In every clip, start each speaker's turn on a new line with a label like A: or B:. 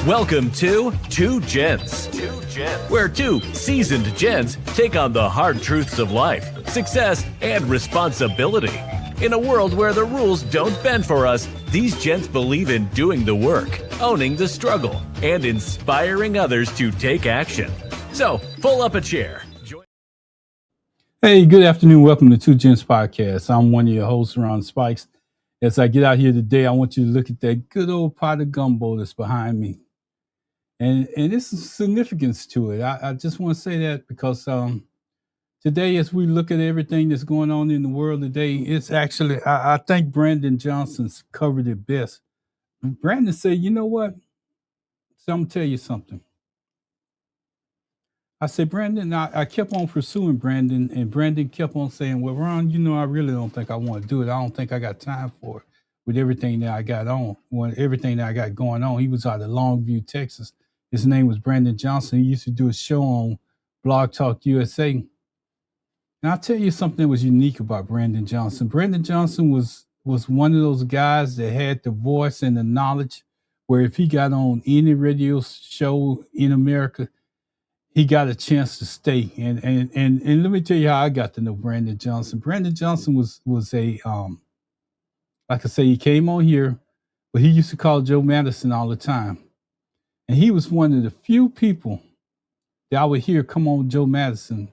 A: Welcome to Two Gents, where two seasoned gents take on the hard truths of life, success, and responsibility. In a world where the rules don't bend for us, these gents believe in doing the work, owning the struggle, and inspiring others to take action. So, pull up a chair.
B: Hey, good afternoon. Welcome to Two Gents Podcast. I'm one of your hosts, Ron Spikes. As I get out here today, I want you to look at that good old pot of gumbo that's behind me. And there's significance to it. I just want to say that because today, as we look at everything that's going on in the world today, it's actually, I think Brandon Johnson's covered it best. Brandon said, you know what? So I'm going to tell you something. I said, Brandon, I kept on pursuing Brandon, and Brandon kept on saying, well, Ron, you know, I really don't think I want to do it. I don't think I got time for it with everything that I got everything that I got going on. He was out of Longview, Texas. His name was Brandon Johnson. He used to do a show on Blog Talk USA. And I'll tell you something that was unique about Brandon Johnson. Brandon Johnson was one of those guys that had the voice and the knowledge where if he got on any radio show in America, he got a chance to stay. And let me tell you how I got to know Brandon Johnson. Brandon Johnson was a, like I say, he came on here, but he used to call Joe Madison all the time. And he was one of the few people that I would hear come on Joe Madison.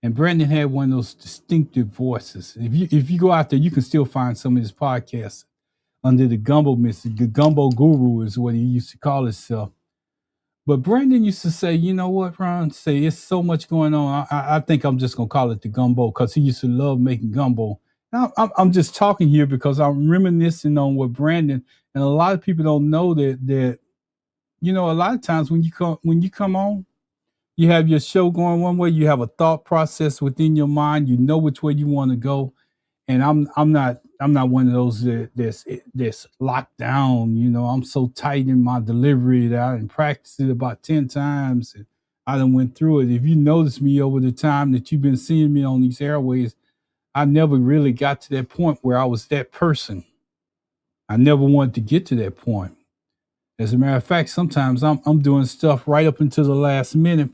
B: And Brandon had one of those distinctive voices. If you go out there, you can still find some of his podcasts under the Gumbo Method. The Gumbo Guru is what he used to call himself. But Brandon used to say, you know what, Ron? Say, it's so much going on. I think I'm just going to call it the gumbo because he used to love making gumbo. Now, I'm just talking here because I'm reminiscing on what Brandon, and a lot of people don't know that you know, a lot of times when you come on, you have your show going one way, you have a thought process within your mind, you know which way you want to go. And I'm not one of those that's locked down. You know, I'm so tight in my delivery that I done practiced it about 10 times. And I done went through it. If you notice me over the time that you've been seeing me on these airways, I never really got to that point where I was that person. I never wanted to get to that point. As a matter of fact, sometimes I'm doing stuff right up until the last minute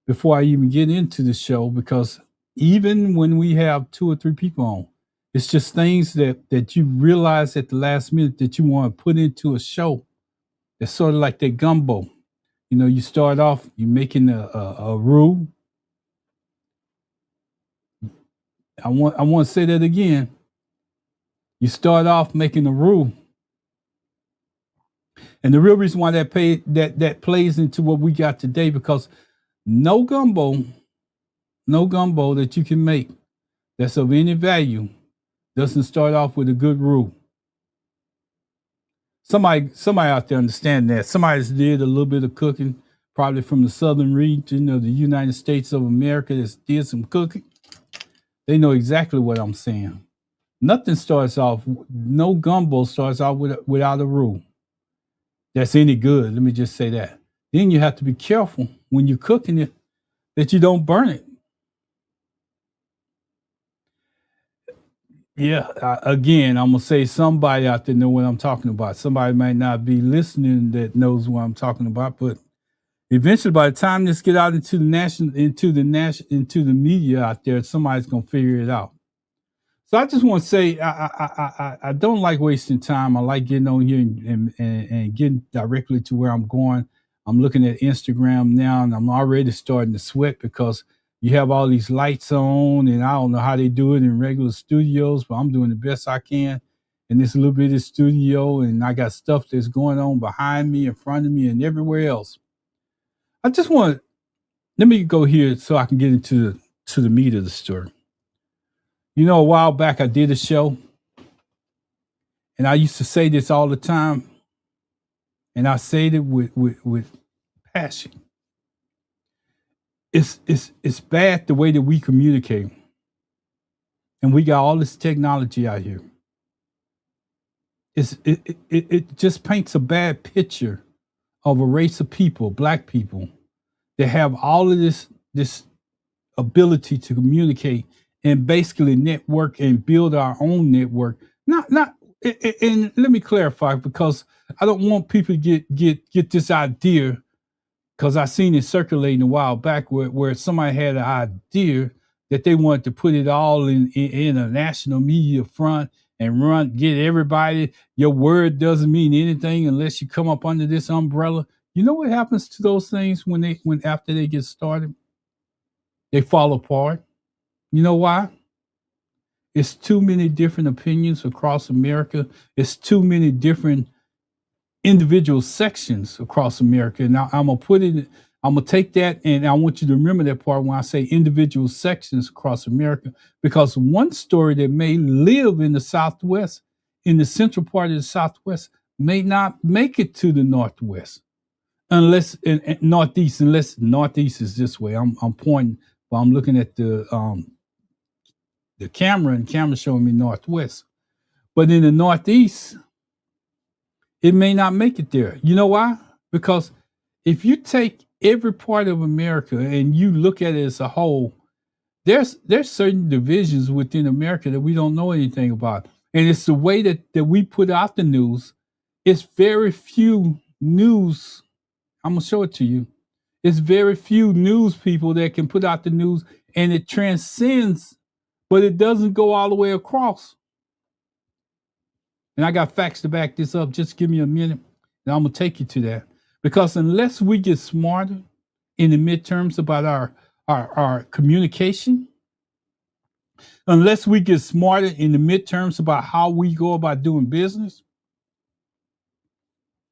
B: before I even get into the show, because even when we have 2 or 3 people on, it's just things that you realize at the last minute that you want to put into a show. It's sort of like that gumbo. You know, you start off, you're making a roux. I want to say that again. You start off making a roux. And the real reason why that plays into what we got today, because no gumbo that you can make that's of any value doesn't start off with a good roux. Somebody out there understand that. Somebody's did a little bit of cooking, probably from the southern region of the United States of America, that did some cooking. They know exactly what I'm saying. Nothing starts off, no gumbo starts off without a roux that's any good. Let me just say that. Then you have to be careful when you're cooking it that you don't burn it. Yeah, again, I'm going to say somebody out there know what I'm talking about. Somebody might not be listening that knows what I'm talking about, but eventually by the time this get out into the media out there, somebody's going to figure it out. So I just want to say I don't like wasting time. I like getting on here and getting directly to where I'm going. I'm looking at Instagram now, and I'm already starting to sweat because you have all these lights on, and I don't know how they do it in regular studios, but I'm doing the best I can in this little bit of studio, and I got stuff that's going on behind me, in front of me, and everywhere else. I just want let me go here so I can get into the meat of the story. You know, a while back I did a show, and I used to say this all the time, and I say it with passion. It's bad the way that we communicate, and we got all this technology out here. It just paints a bad picture of a race of people, black people, that have all of this ability to communicate and basically network and build our own network. Not and let me clarify, because I don't want people to get this idea, because I seen it circulating a while back where somebody had an idea that they wanted to put it all in a national media front and get everybody. Your word doesn't mean anything unless you come up under this umbrella. You know what happens to those things when after they get started? They fall apart. You know why? It's too many different opinions across America. It's too many different individual sections across America. Now I'm gonna take that, and I want you to remember that part when I say individual sections across America, because one story that may live in the Southwest, in the central part of the Southwest, may not make it to the Northwest, unless in Northeast, unless Northeast is this way. I'm pointing, but I'm looking at the camera, and camera showing me Northwest. But in the Northeast, it may not make it there. You know why? Because if you take every part of America and you look at it as a whole, there's certain divisions within America that we don't know anything about. And it's the way that we put out the news. It's very few news. I'm gonna show it to you. It's very few news people that can put out the news, and it transcends, but it doesn't go all the way across. And I got facts to back this up. Just give me a minute, and I'm gonna take you to that. Because unless we get smarter in the midterms about our communication, unless we get smarter in the midterms about how we go about doing business,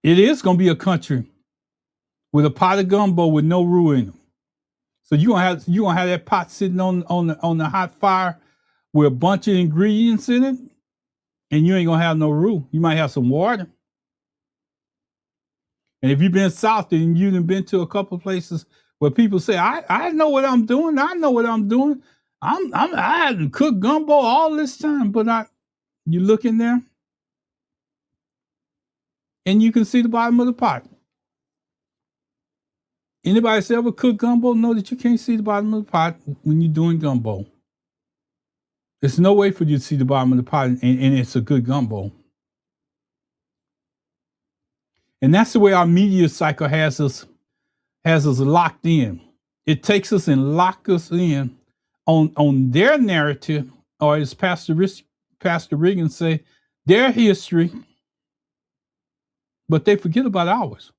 B: it is gonna be a country with a pot of gumbo with no roux in them. So you gonna have that pot sitting on the hot fire with a bunch of ingredients in it, and you ain't gonna have no roux. You might have some water. And if you've been south and you've been to a couple of places where people say, I know what I'm doing. I know what I'm doing. I hadn't cooked gumbo all this time, but you look in there and you can see the bottom of the pot. Anybody that's ever cooked gumbo know that you can't see the bottom of the pot when you're doing gumbo. There's no way for you to see the bottom of the pot, and it's a good gumbo. And that's the way our media cycle has us locked in. It takes us and locks us in on their narrative, or as Pastor Reagan say, their history, but they forget about ours.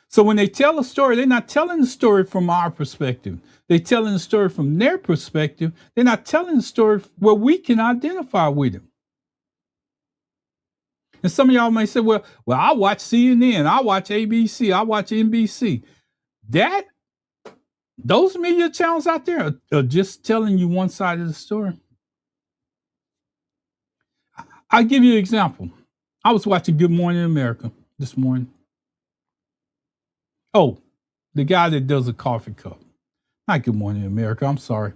B: So when they tell a story, they're not telling the story from our perspective. They're telling the story from their perspective. They're not telling the story where we can identify with them. And some of y'all may say, well, I watch CNN, I watch ABC, I watch NBC. Those media channels out there are just telling you one side of the story. I'll give you an example. I was watching Good Morning America this morning. Oh, the guy that does a coffee cup. Not Good Morning America, I'm sorry.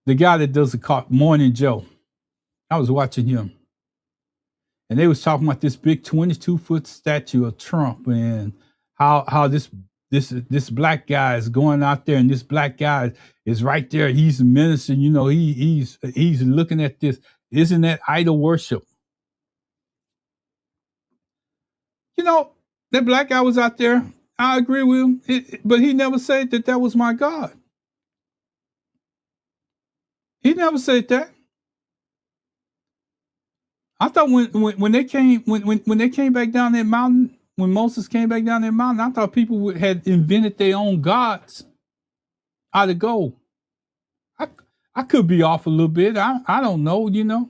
B: The guy that does the Morning Joe. I was watching him. And they was talking about this big 22-foot statue of Trump, and how this black guy is going out there, and this black guy is right there. He's a minister, you know, he's looking at this. Isn't that idol worship? You know, that black guy was out there. I agree with him, but he never said that was my God. He never said that. I thought when they came back down that mountain, when Moses came back down that mountain, I thought people had invented their own gods out of gold. I could be off a little bit. I don't know, you know,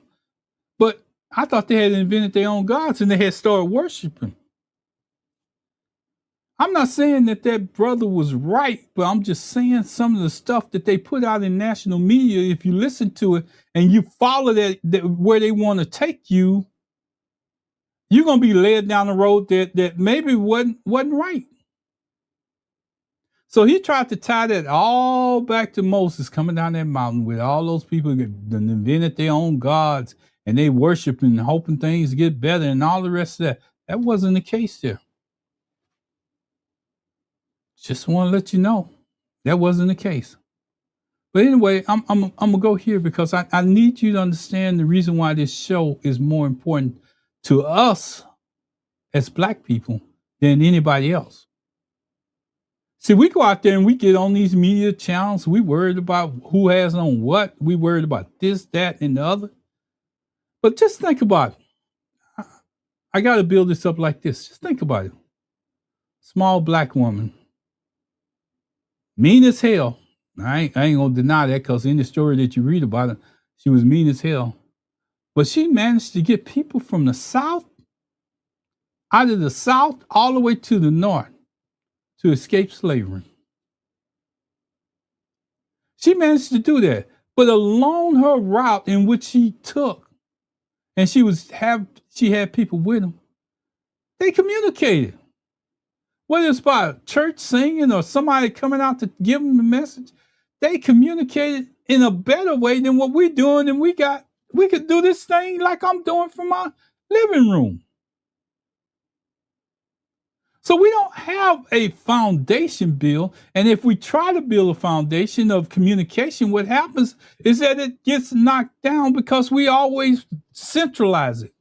B: but I thought they had invented their own gods and they had started worshiping. I'm not saying that brother was right, but I'm just saying some of the stuff that they put out in national media, if you listen to it and you follow that where they want to take you, you're going to be led down the road that maybe wasn't right. So he tried to tie that all back to Moses coming down that mountain with all those people that invented their own gods and they worshiping and hoping things get better and all the rest of that. That wasn't the case there. Just want to let you know that wasn't the case. But anyway, I'm gonna go here because I need you to understand the reason why this show is more important to us as black people than anybody else. See, we go out there and we get on these media channels. We worried about who has on what. We worried about this, that, and the other. But just think about it. I got to build this up like this. Just think about it. Small black woman, mean as hell. I ain't gonna deny that because in the story that you read about her, she was mean as hell. But she managed to get people from the South, out of the South, all the way to the North to escape slavery. She managed to do that. But along her route in which she took, and she had people with them, they communicated. Whether it's by church singing or somebody coming out to give them the message, they communicated in a better way than what we're doing. And we could do this thing like I'm doing from my living room. So we don't have a foundation built. And if we try to build a foundation of communication, what happens is that it gets knocked down because we always centralize it.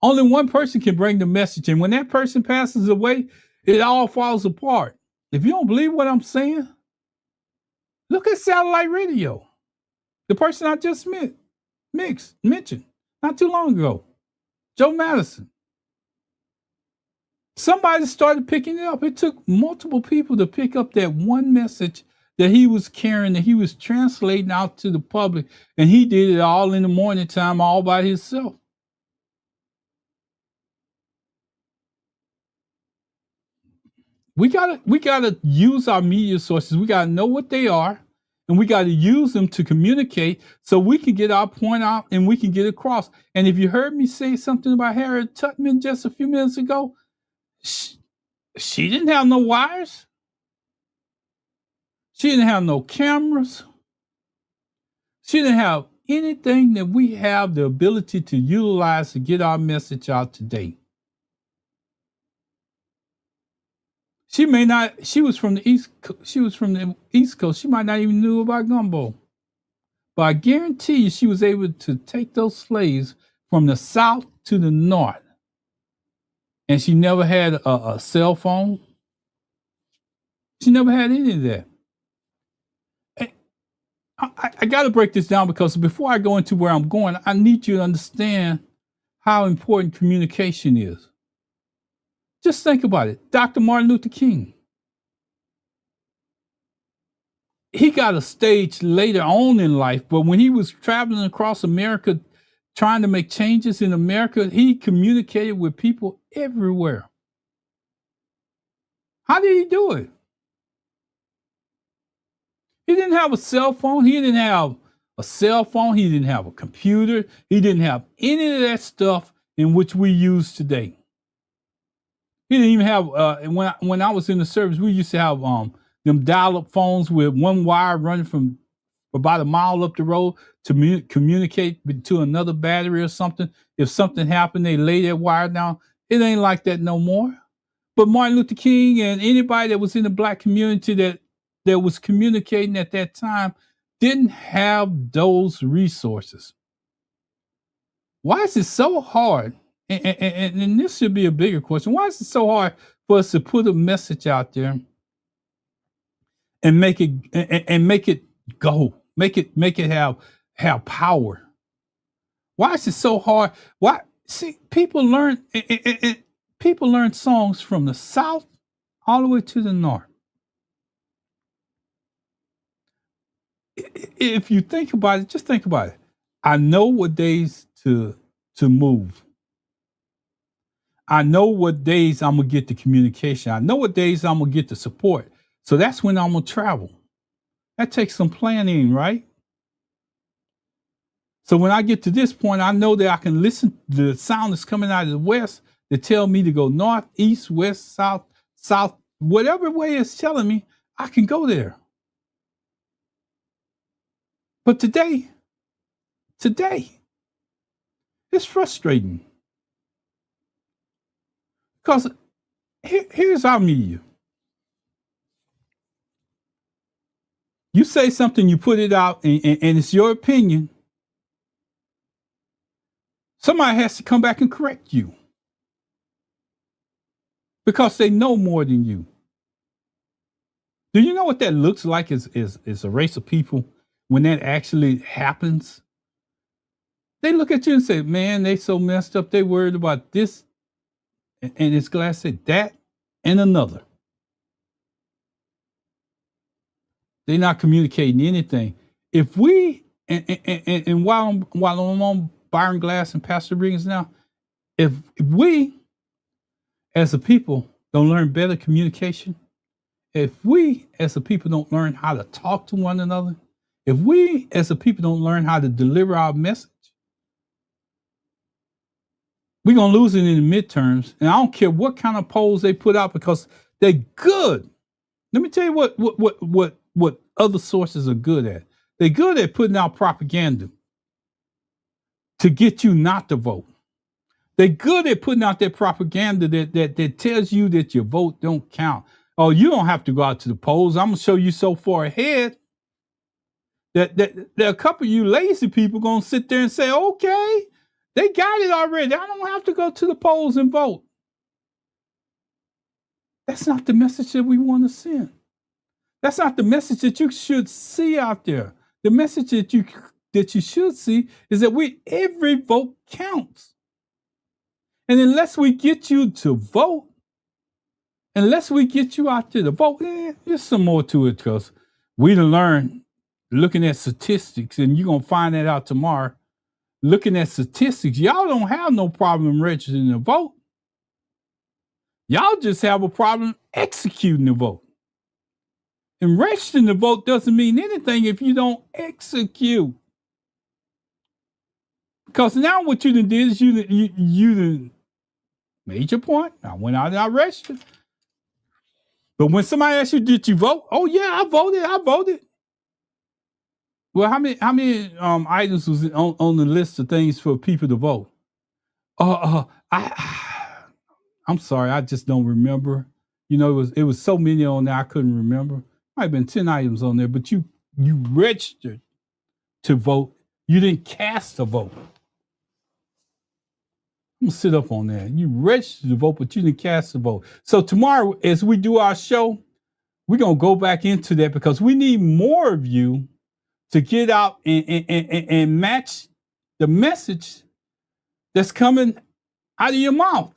B: Only one person can bring the message. And when that person passes away, it all falls apart. If you don't believe what I'm saying, look at satellite radio. The person I just mentioned not too long ago, Joe Madison. Somebody started picking it up. It took multiple people to pick up that one message that he was carrying, that he was translating out to the public. And he did it all in the morning time, all by himself. We gotta use our media sources. We gotta know what they are, and we gotta use them to communicate so we can get our point out and we can get across. And if you heard me say something about Harriet Tubman just a few minutes ago, she didn't have no wires. She didn't have no cameras. She didn't have anything that we have the ability to utilize to get our message out today. She may not. She was from the East. She was from the East Coast. She might not even knew about gumbo. But I guarantee you, she was able to take those slaves from the South to the North, and she never had a cell phone. She never had any of that. I got to break this down because before I go into where I'm going, I need you to understand how important communication is. Just think about it. Dr. Martin Luther King. He got a stage later on in life, but when he was traveling across America trying to make changes in America, he communicated with people everywhere. How did he do it? He didn't have a cell phone. He didn't have a cell phone. He didn't have a computer. He didn't have any of that stuff in which we use today. He didn't even have. When I was in the service, we used to have them dial-up phones with one wire running from about a mile up the road to communicate to another battery or something. If something happened, they lay that wire down. It ain't like that no more. But Martin Luther King and anybody that was in the black community that was communicating at that time didn't have those resources. Why is it so hard? And this should be a bigger question. Why is it so hard for us to put a message out there and make it go, make it have power? Why is it so hard? Why? See, people learn songs from the South all the way to the North. If you think about it, just think about it. I know what days to move. I know what days I'm gonna get the communication. I know what days I'm gonna get the support. So that's when I'm gonna travel. That takes some planning, right? So when I get to this point, I know that I can listen to the sound that's coming out of the west that tell me to go north, east, west, south, whatever way it's telling me, I can go there. But today, it's frustrating because here's our media. You say something, you put it out, and it's your opinion. Somebody has to come back and correct you because they know more than you. Do you know what that looks like is a race of people when that actually happens? They look at you and say, man, they so messed up. They worried about this. And it's glad I said that and another. They're not communicating anything. If we, and while I'm on Byron Glass and Pastor Riggins now, if we as a people don't learn better communication, if we as a people don't learn how to talk to one another, if we as a people don't learn how to deliver our message, we're going to lose it in the midterms. And I don't care what kind of polls they put out because they're good. Let me tell you what other sources are good at. They're good at putting out propaganda to get you not to vote. They're good at putting out that propaganda that tells you that your vote don't count. Oh, you don't have to go out to the polls. I'm going to show you so far ahead that a couple of you lazy people going to sit there and say, okay, they got it already. I don't have to go to the polls and vote. That's not the message that we want to send. That's not the message that you should see out there. The message that you should see is that every vote counts. And unless we get you to vote, unless we get you out there to vote, there's some more to it because we done learned looking at statistics, and you're going to find that out tomorrow. Looking at statistics, y'all don't have no problem registering to vote. Y'all just have a problem executing the vote. And registering the vote doesn't mean anything if you don't execute. Because now what you done did is you done made your point. I went out and I registered. But when somebody asks you, did you vote? Oh yeah, I voted. Well, how many items was on the list of things for people to vote? I'm sorry, I just don't remember. You know, it was so many on there I couldn't remember. Might have been 10 items on there, but you registered to vote. You didn't cast a vote. I'm gonna sit up on that. You registered to vote, but you didn't cast a vote. So tomorrow, as we do our show, we're gonna go back into that because we need more of you to get out and match the message that's coming out of your mouth.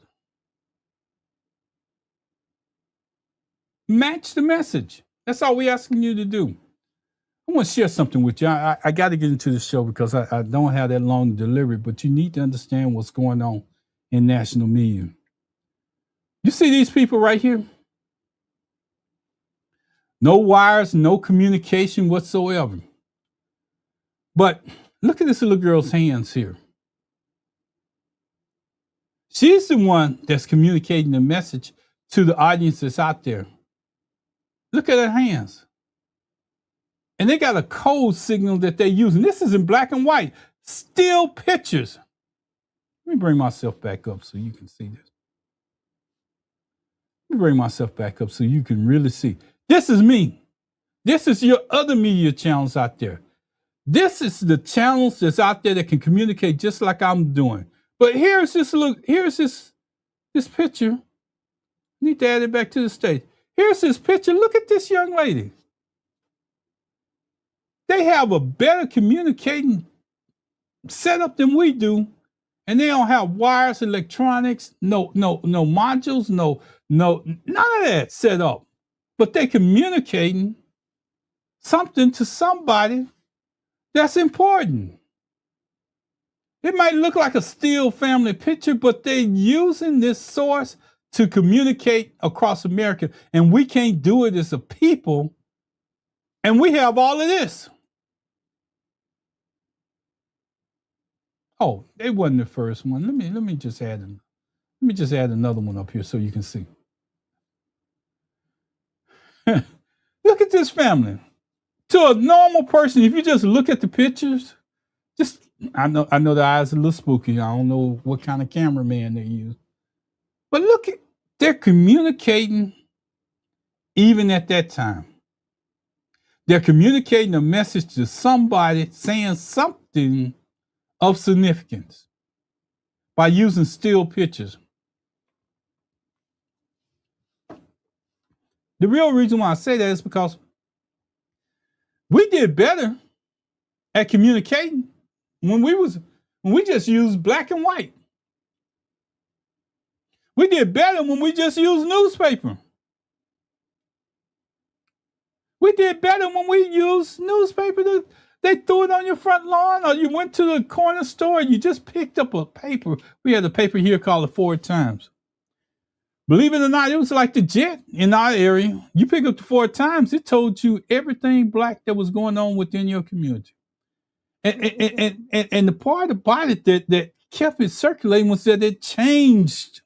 B: Match the message. That's all we're asking you to do. I want to share something with you. I got to get into the show because I don't have that long to deliver it, but you need to understand what's going on in national media. You see these people right here? No wires, no communication whatsoever. But look at this little girl's hands here. She's the one that's communicating the message to the audience that's out there. Look at her hands. And they got a code signal that they're using. This is in black and white. Still pictures. Let me bring myself back up so you can see this. Let me bring myself back up so you can really see. This is me. This is your other media channels out there. This is the channels that's out there that can communicate just like I'm doing. But here's this picture. Need to add it back to the stage. Here's this picture. Look at this young lady. They have a better communicating setup than we do, and they don't have wires, electronics, no modules, none of that set up. But they communicating something to somebody that's important. It might look like a still family picture, but they're using this source to communicate across America, and we can't do it as a people, and we have all of this. Oh, it wasn't the first one. Let me just add another one up here so you can see. Look at this family. To a normal person, if you just look at the pictures, I know the eyes are a little spooky. I don't know what kind of cameraman they use. But look at, they're communicating even at that time. They're communicating a message to somebody saying something of significance by using still pictures. The real reason why I say that is because we did better at communicating when we just used black and white. We did better when we just used newspaper. We did better when we used newspaper. They threw it on your front lawn, or you went to the corner store and you just picked up a paper. We had a paper here called the Ford Times. Believe it or not, it was like the Jet in our area. You pick up the Ford Times, it told you everything black that was going on within your community. And the part about it that kept it circulating was that it changed.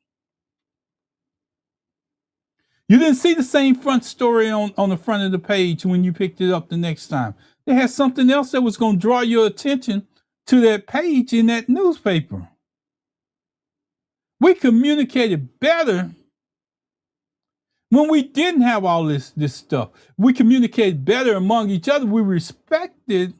B: You didn't see the same front story on the front of the page when you picked it up the next time. They had something else that was going to draw your attention to that page in that newspaper. We communicated better when we didn't have all this stuff. We communicated better among each other. We respected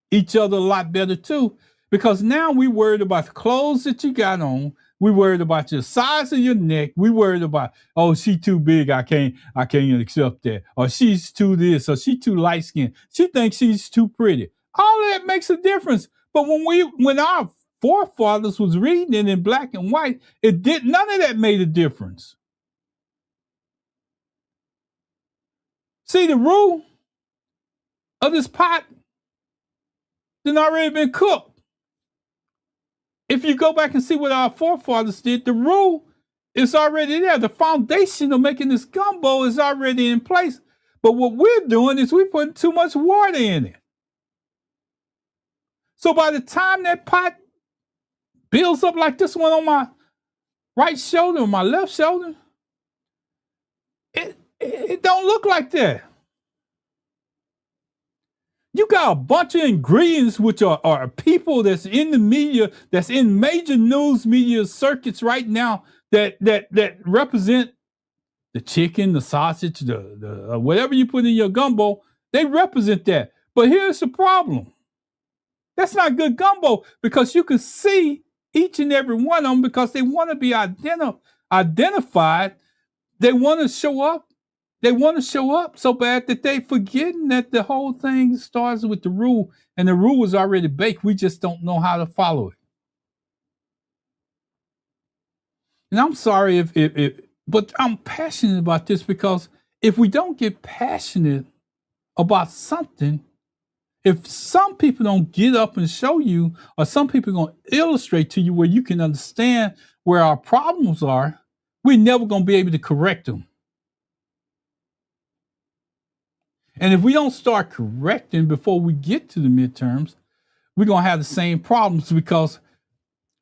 B: each other a lot better too, because now we worried about the clothes that you got on. We worried about your size of your neck. We worried about, oh, she too big, I can't accept that. Or she's too this, or she too light skinned. She thinks she's too pretty. All that makes a difference. But when our forefathers was reading it in black and white, none of that made a difference. See, the roux of this pot then already been cooked. If you go back and see what our forefathers did, the roux is already there. The foundation of making this gumbo is already in place. But what we're doing is we're putting too much water in it. So by the time that pot builds up like this one on my right shoulder or my left shoulder, it don't look like that. You got a bunch of ingredients which are people that's in the media, that's in major news media circuits right now that represent the chicken, the sausage, the whatever you put in your gumbo. They represent that. But here's the problem. That's not good gumbo, because you can see each and every one of them because they want to be identified. They want to show up. They want to show up so bad that they forgetting that the whole thing starts with the roux, and the roux is already baked. We just don't know how to follow it. And I'm sorry but I'm passionate about this, because if we don't get passionate about something, if some people don't get up and show you, or some people are going to illustrate to you where you can understand where our problems are, we're never going to be able to correct them. And if we don't start correcting before we get to the midterms, we're gonna have the same problems, because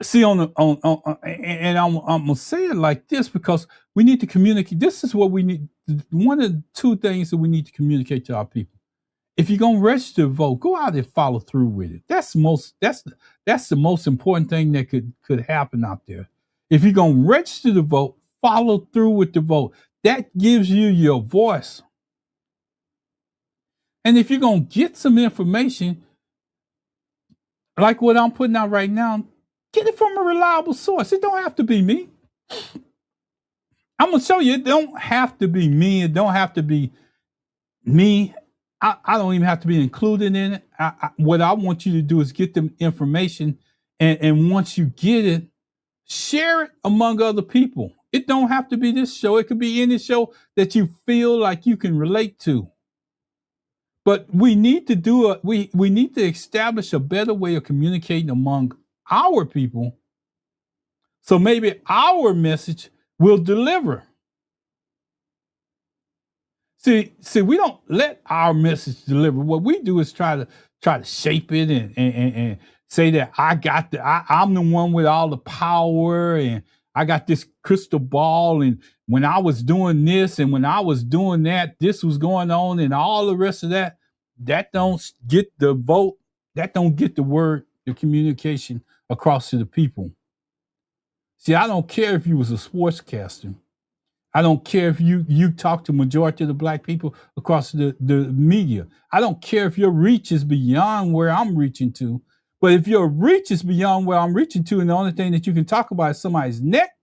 B: see and I'm gonna say it like this, because we need to communicate. This is what we need. One of the two things that we need to communicate to our people. If you're gonna register to vote, go out and follow through with it. That's the most important thing that could happen out there. If you're gonna register to vote, follow through with the vote. That gives you your voice. And if you're going to get some information, like what I'm putting out right now, get it from a reliable source. It don't have to be me. I'm going to show you, it don't have to be me. It don't have to be me. I don't even have to be included in it. What I want you to do is get the information, and once you get it, share it among other people. It don't have to be this show. It could be any show that you feel like you can relate to. But we need to we need to establish a better way of communicating among our people, so maybe our message will deliver. See, we don't let our message deliver. What we do is try to shape it and say that I'm the one with all the power, and I got this crystal ball, and when I was doing this and when I was doing that, this was going on, and all the rest of that. That don't get the vote. That don't get the word, the communication across to the people. See, I don't care if you was a sportscaster. I don't care if you talk to majority of the black people across the media. I don't care if your reach is beyond where I'm reaching to. But if your reach is beyond where I'm reaching to, and the only thing that you can talk about is somebody's neck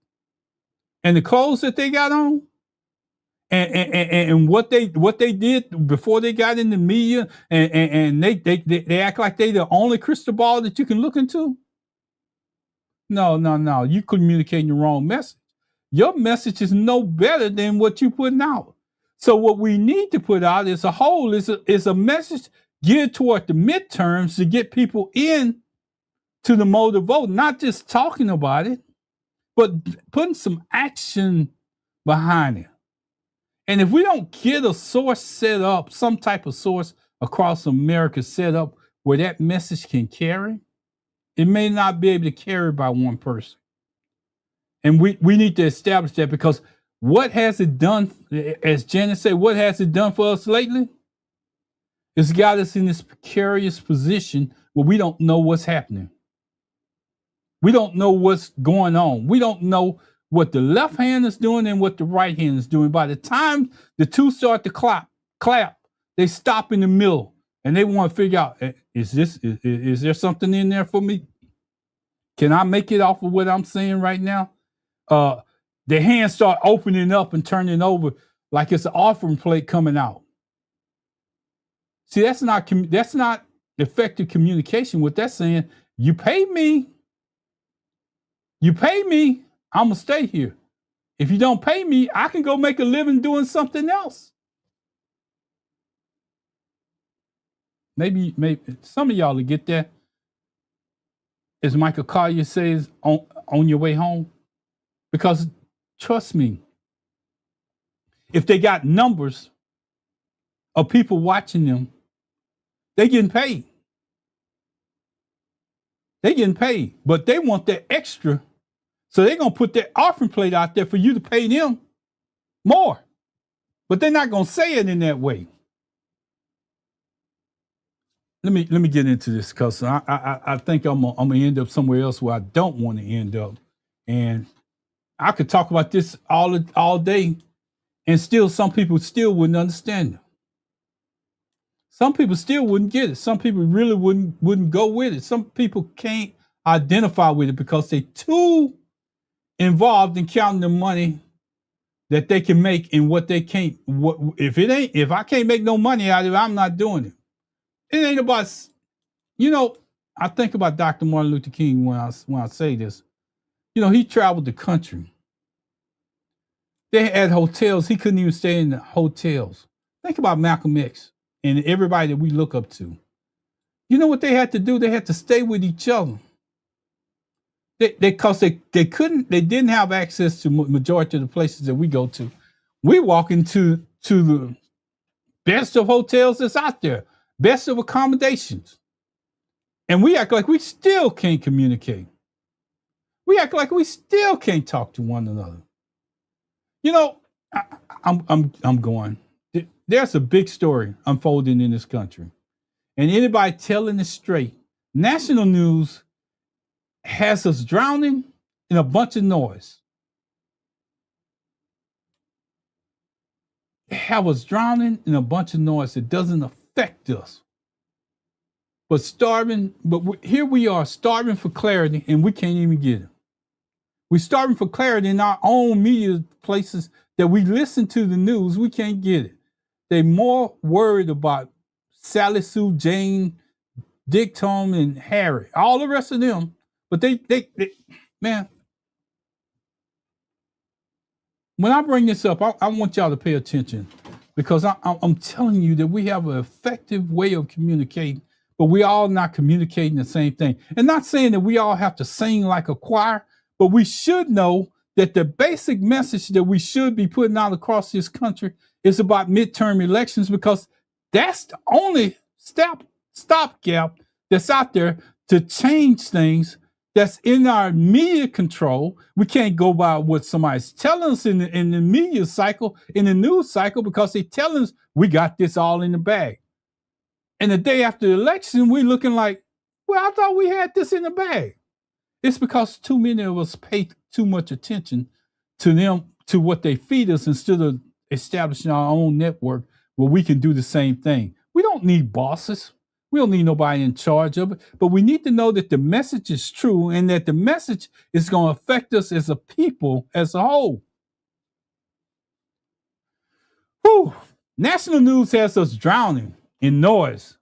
B: and the clothes that they got on, and what they did before they got in the media, and they act like they the only crystal ball that you can look into. No. You communicating the wrong message. Your message is no better than what you're putting out. So what we need to put out as a whole is a message geared toward the midterms to get people in to the mode of vote, not just talking about it, but putting some action behind it. And if we don't get a source set up, some type of source across America set up where that message can carry, it may not be able to carry by one person. And we need to establish that, because what has it done, as Janet said, what has it done for us lately? It's got us in this precarious position where we don't know what's happening. We don't know what's going on. We don't know what the left hand is doing and what the right hand is doing. By the time the two start to clap, they stop in the middle and they want to figure out, is there something in there for me? Can I make it off of what I'm saying right now? Their hands start opening up and turning over like it's an offering plate coming out. See, that's not effective communication. What that's saying, you pay me, I'm gonna stay here. If you don't pay me, I can go make a living doing something else. Maybe some of y'all will get that. As Michael Collier says, on your way home. Because trust me, if they got numbers of people watching them, they getting paid. But they want that extra. So they're going to put that offering plate out there for you to pay them more. But they're not going to say it in that way. Let me get into this, because I think I'm gonna end up somewhere else where I don't want to end up. And I could talk about this all day, and still some people still wouldn't understand it. Some people still wouldn't get it. Some people really wouldn't go with it. Some people can't identify with it because they're too involved in counting the money that they can make and what they can't. If I can't make no money out of it, I'm not doing it. It ain't about, I think about Dr. Martin Luther King when I say this. He traveled the country. They had hotels. He couldn't even stay in the hotels. Think about Malcolm X and everybody that we look up to. You know what they had to do? They had to stay with each other. Because they didn't have access to majority of the places that we go to. We walk into the best of hotels that's out there, best of accommodations. And we act like we still can't communicate. We act like we still can't talk to one another. I'm going. There's a big story unfolding in this country. And anybody telling it straight, national news has us drowning in a bunch of noise. They have us drowning in a bunch of noise that doesn't affect us. But here we are starving for clarity, and we can't even get it. We're starving for clarity in our own media places that we listen to the news. We can't get it. They're more worried about Sally Sue, Jane, Dick, Tom, and Harry, all the rest of them. But they man, when I bring this up, I want y'all to pay attention, because I'm telling you that we have an effective way of communicating, but we all not communicating the same thing. And not saying that we all have to sing like a choir, but we should know that the basic message that we should be putting out across this country is about midterm elections, because that's the only stopgap that's out there to change things that's in our media control. We can't go by what somebody's telling us in the media cycle, in the news cycle, because they're telling us we got this all in the bag. And the day after the election, we're looking like, well, I thought we had this in the bag. It's because too many of us pay too much attention to them, to what they feed us instead of establishing our own network where we can do the same thing. We don't need bosses. We don't need nobody in charge of it, but we need to know that the message is true and that the message is going to affect us as a people as a whole. Whew. National news has us drowning in noise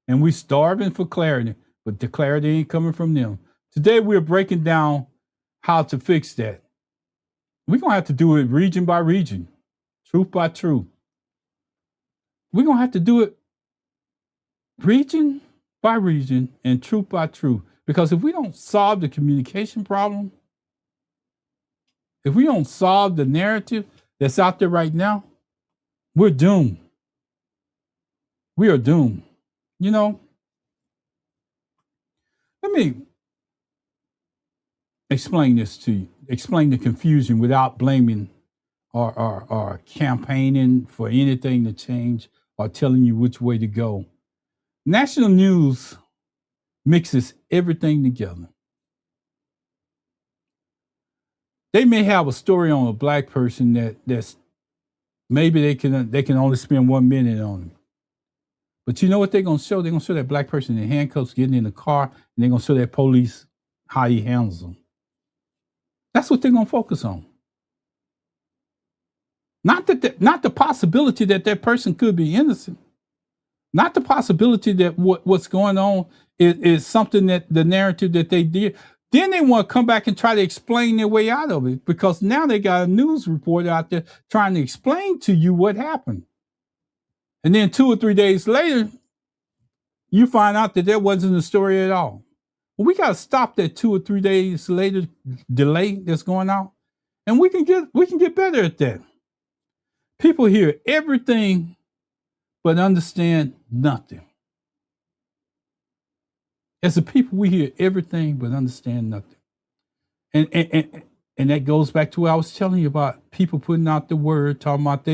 B: and we starving for clarity, but the clarity ain't coming from them. Today we're breaking down how to fix that. We're going to have to do it region by region, truth by truth. We're going to have to do it region by region and truth by truth. Because if we don't solve the communication problem, if we don't solve the narrative that's out there right now, we're doomed. We are doomed. You know, let me explain this to you, explain the confusion without blaming or campaigning for anything to change or telling you which way to go. National news mixes everything together. They may have a story on a black person that's maybe they can only spend 1 minute on it. But you know what they're gonna show? They're gonna show that black person in handcuffs getting in the car, and they're gonna show that police how he handles them. That's what they're gonna focus on. Not the possibility that that person could be innocent. Not the possibility that what's going on is something that the narrative that they did. Then they want to come back and try to explain their way out of it because now they got a news reporter out there trying to explain to you what happened. And then 2 or 3 days later, you find out that there wasn't a story at all. Well, we got to stop that 2 or 3 days later delay that's going on, and we can get better at that. People hear everything but understand nothing. As a people, we hear everything but understand nothing. And that goes back to what I was telling you about people putting out the word, talking about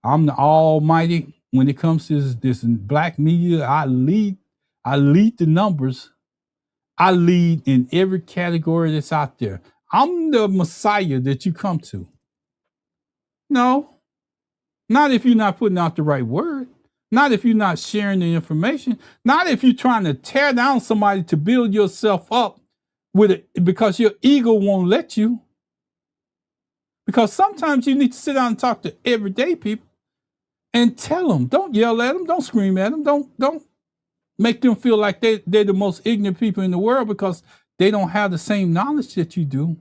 B: I'm the almighty. When it comes to this black media, I lead the numbers. I lead in every category that's out there. I'm the Messiah that you come to. No, not if you're not putting out the right word. Not if you're not sharing the information. Not if you're trying to tear down somebody to build yourself up with it because your ego won't let you. Because sometimes you need to sit down and talk to everyday people and tell them. Don't yell at them. Don't scream at them. Don't make them feel like they're the most ignorant people in the world because they don't have the same knowledge that you do.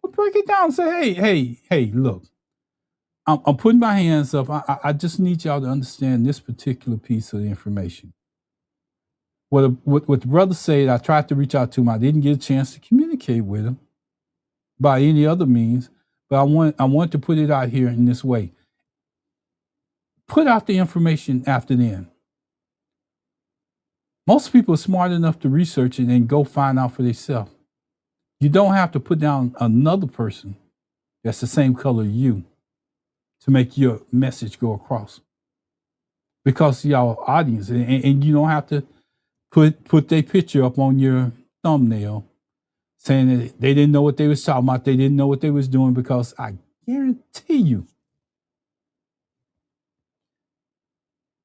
B: But break it down and say, hey, look. I'm putting my hands up. I just need y'all to understand this particular piece of the information. What the brother said, I tried to reach out to him. I didn't get a chance to communicate with him by any other means, but I want to put it out here in this way. Put out the information after then. Most people are smart enough to research it and go find out for themselves. You don't have to put down another person that's the same color as you to make your message go across. Because y'all audience, and you don't have to put their picture up on your thumbnail saying that they didn't know what they was talking about, they didn't know what they was doing, because I guarantee you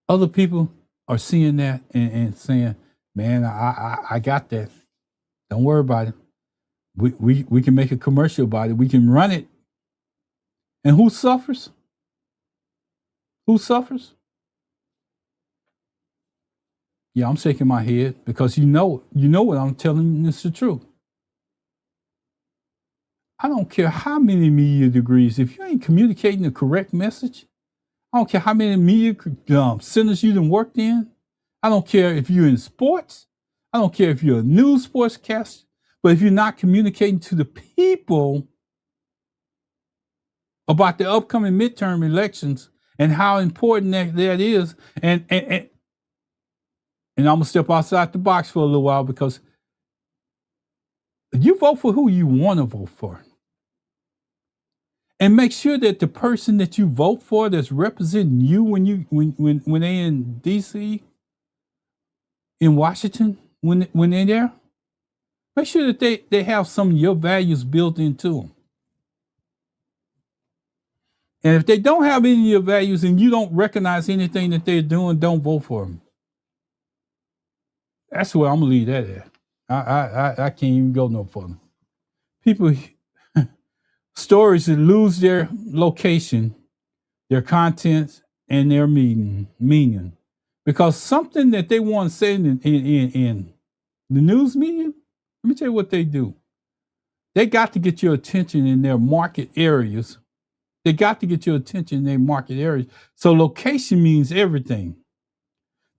B: other people are seeing that and saying, man, I got that. Don't worry about it. We can make a commercial about it. We can run it. And who suffers? Who suffers? Yeah, I'm shaking my head because you know what I'm telling you is the truth. I don't care how many media degrees, if you ain't communicating the correct message, I don't care how many media centers you done worked in. I don't care if you're in sports. I don't care if you're a news sportscaster. But if you're not communicating to the people about the upcoming midterm elections and how important that is, and I'm gonna step outside the box for a little while, because you vote for who you want to vote for. And make sure that the person that you vote for that's representing you when they in DC, in Washington, when they're there, make sure that they have some of your values built into them. And if they don't have any of your values and you don't recognize anything that they're doing, don't vote for them. That's where I'm gonna leave that at. I can't even go no further. People, stories that lose their location, their content, and their meaning, because something that they want to say in the news media. Let me tell you what they do. They got to get your attention in their market areas. They got to get your attention in their market areas. So location means everything.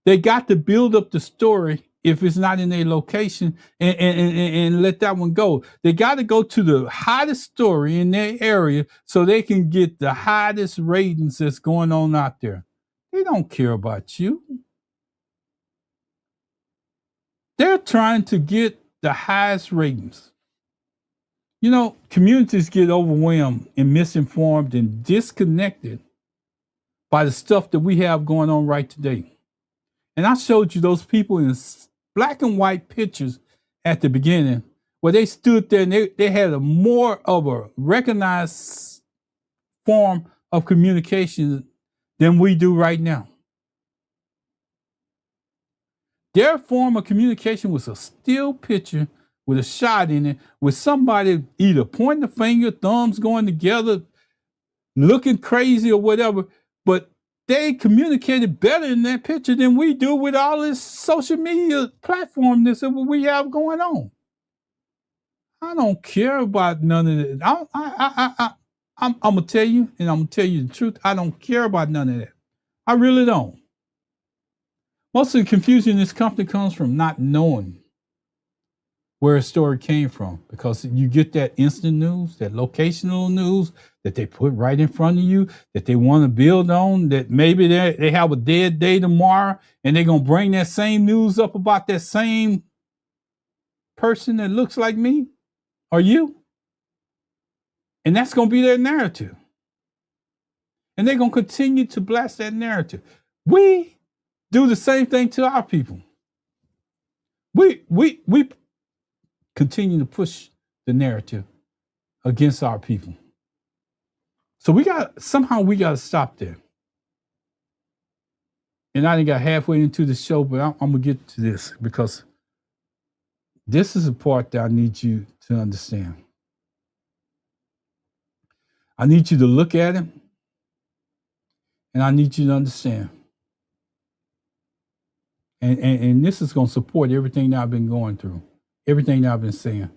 B: They got to build up the story if it's not in their location and let that one go. They got to go to the hottest story in their area so they can get the hottest ratings that's going on out there. They don't care about you. They're trying to get the highest ratings. You know, communities get overwhelmed and misinformed and disconnected by the stuff that we have going on right today. And I showed you those people in black and white pictures at the beginning where they stood there and they had a more of a recognized form of communication than we do right now. Their form of communication was a still picture with a shot in it, with somebody either pointing the finger, thumbs going together, looking crazy or whatever, but they communicated better in that picture than we do with all this social media platform that we have going on. I don't care about none of it. I'm gonna tell you, and I'm gonna tell you the truth. I don't care about none of that. I really don't. Most of the confusion in this company comes from not knowing where a story came from, because you get that instant news, that locational news that they put right in front of you, that they want to build on, that maybe they have a dead day tomorrow and they're going to bring that same news up about that same person that looks like me or you. And that's going to be their narrative. And they're going to continue to blast that narrative. We do the same thing to our people. We continue to push the narrative against our people. So we got to stop there. And I done got halfway into the show, but I'm gonna get to this because this is a part that I need you to understand. I need you to look at it, and I need you to understand. And this is gonna support everything that I've been going through. Everything that I've been saying.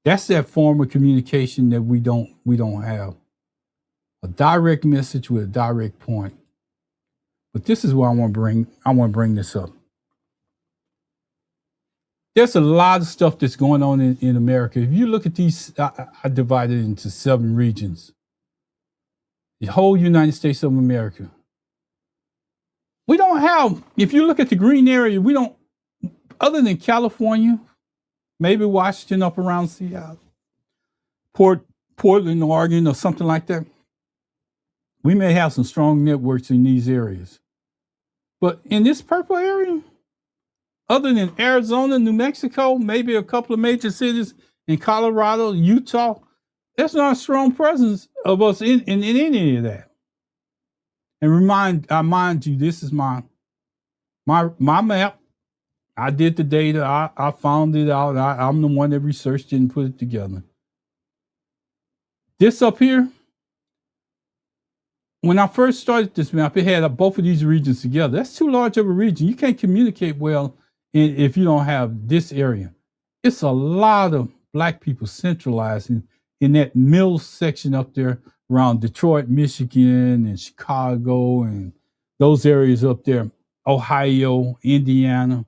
B: That's that form of communication that we don't have. A direct message with a direct point. But this is where I want to bring this up. There's a lot of stuff that's going on in America. If you look at these, I divided it into 7 regions. The whole United States of America. We don't have, if you look at the green area, we don't, other than California, maybe Washington up around Seattle, Portland, Oregon, or something like that. We may have some strong networks in these areas. But in this purple area, other than Arizona, New Mexico, maybe a couple of major cities in Colorado, Utah, there's not a strong presence of us in any of that. And I mind you, this is my map. I did the data. I found it out. I'm the one that researched it and put it together. This up here, when I first started this map, it had both of these regions together. That's too large of a region. You can't communicate well if you don't have this area. It's a lot of black people centralized in that middle section up there around Detroit, Michigan, and Chicago, and those areas up there, Ohio, Indiana.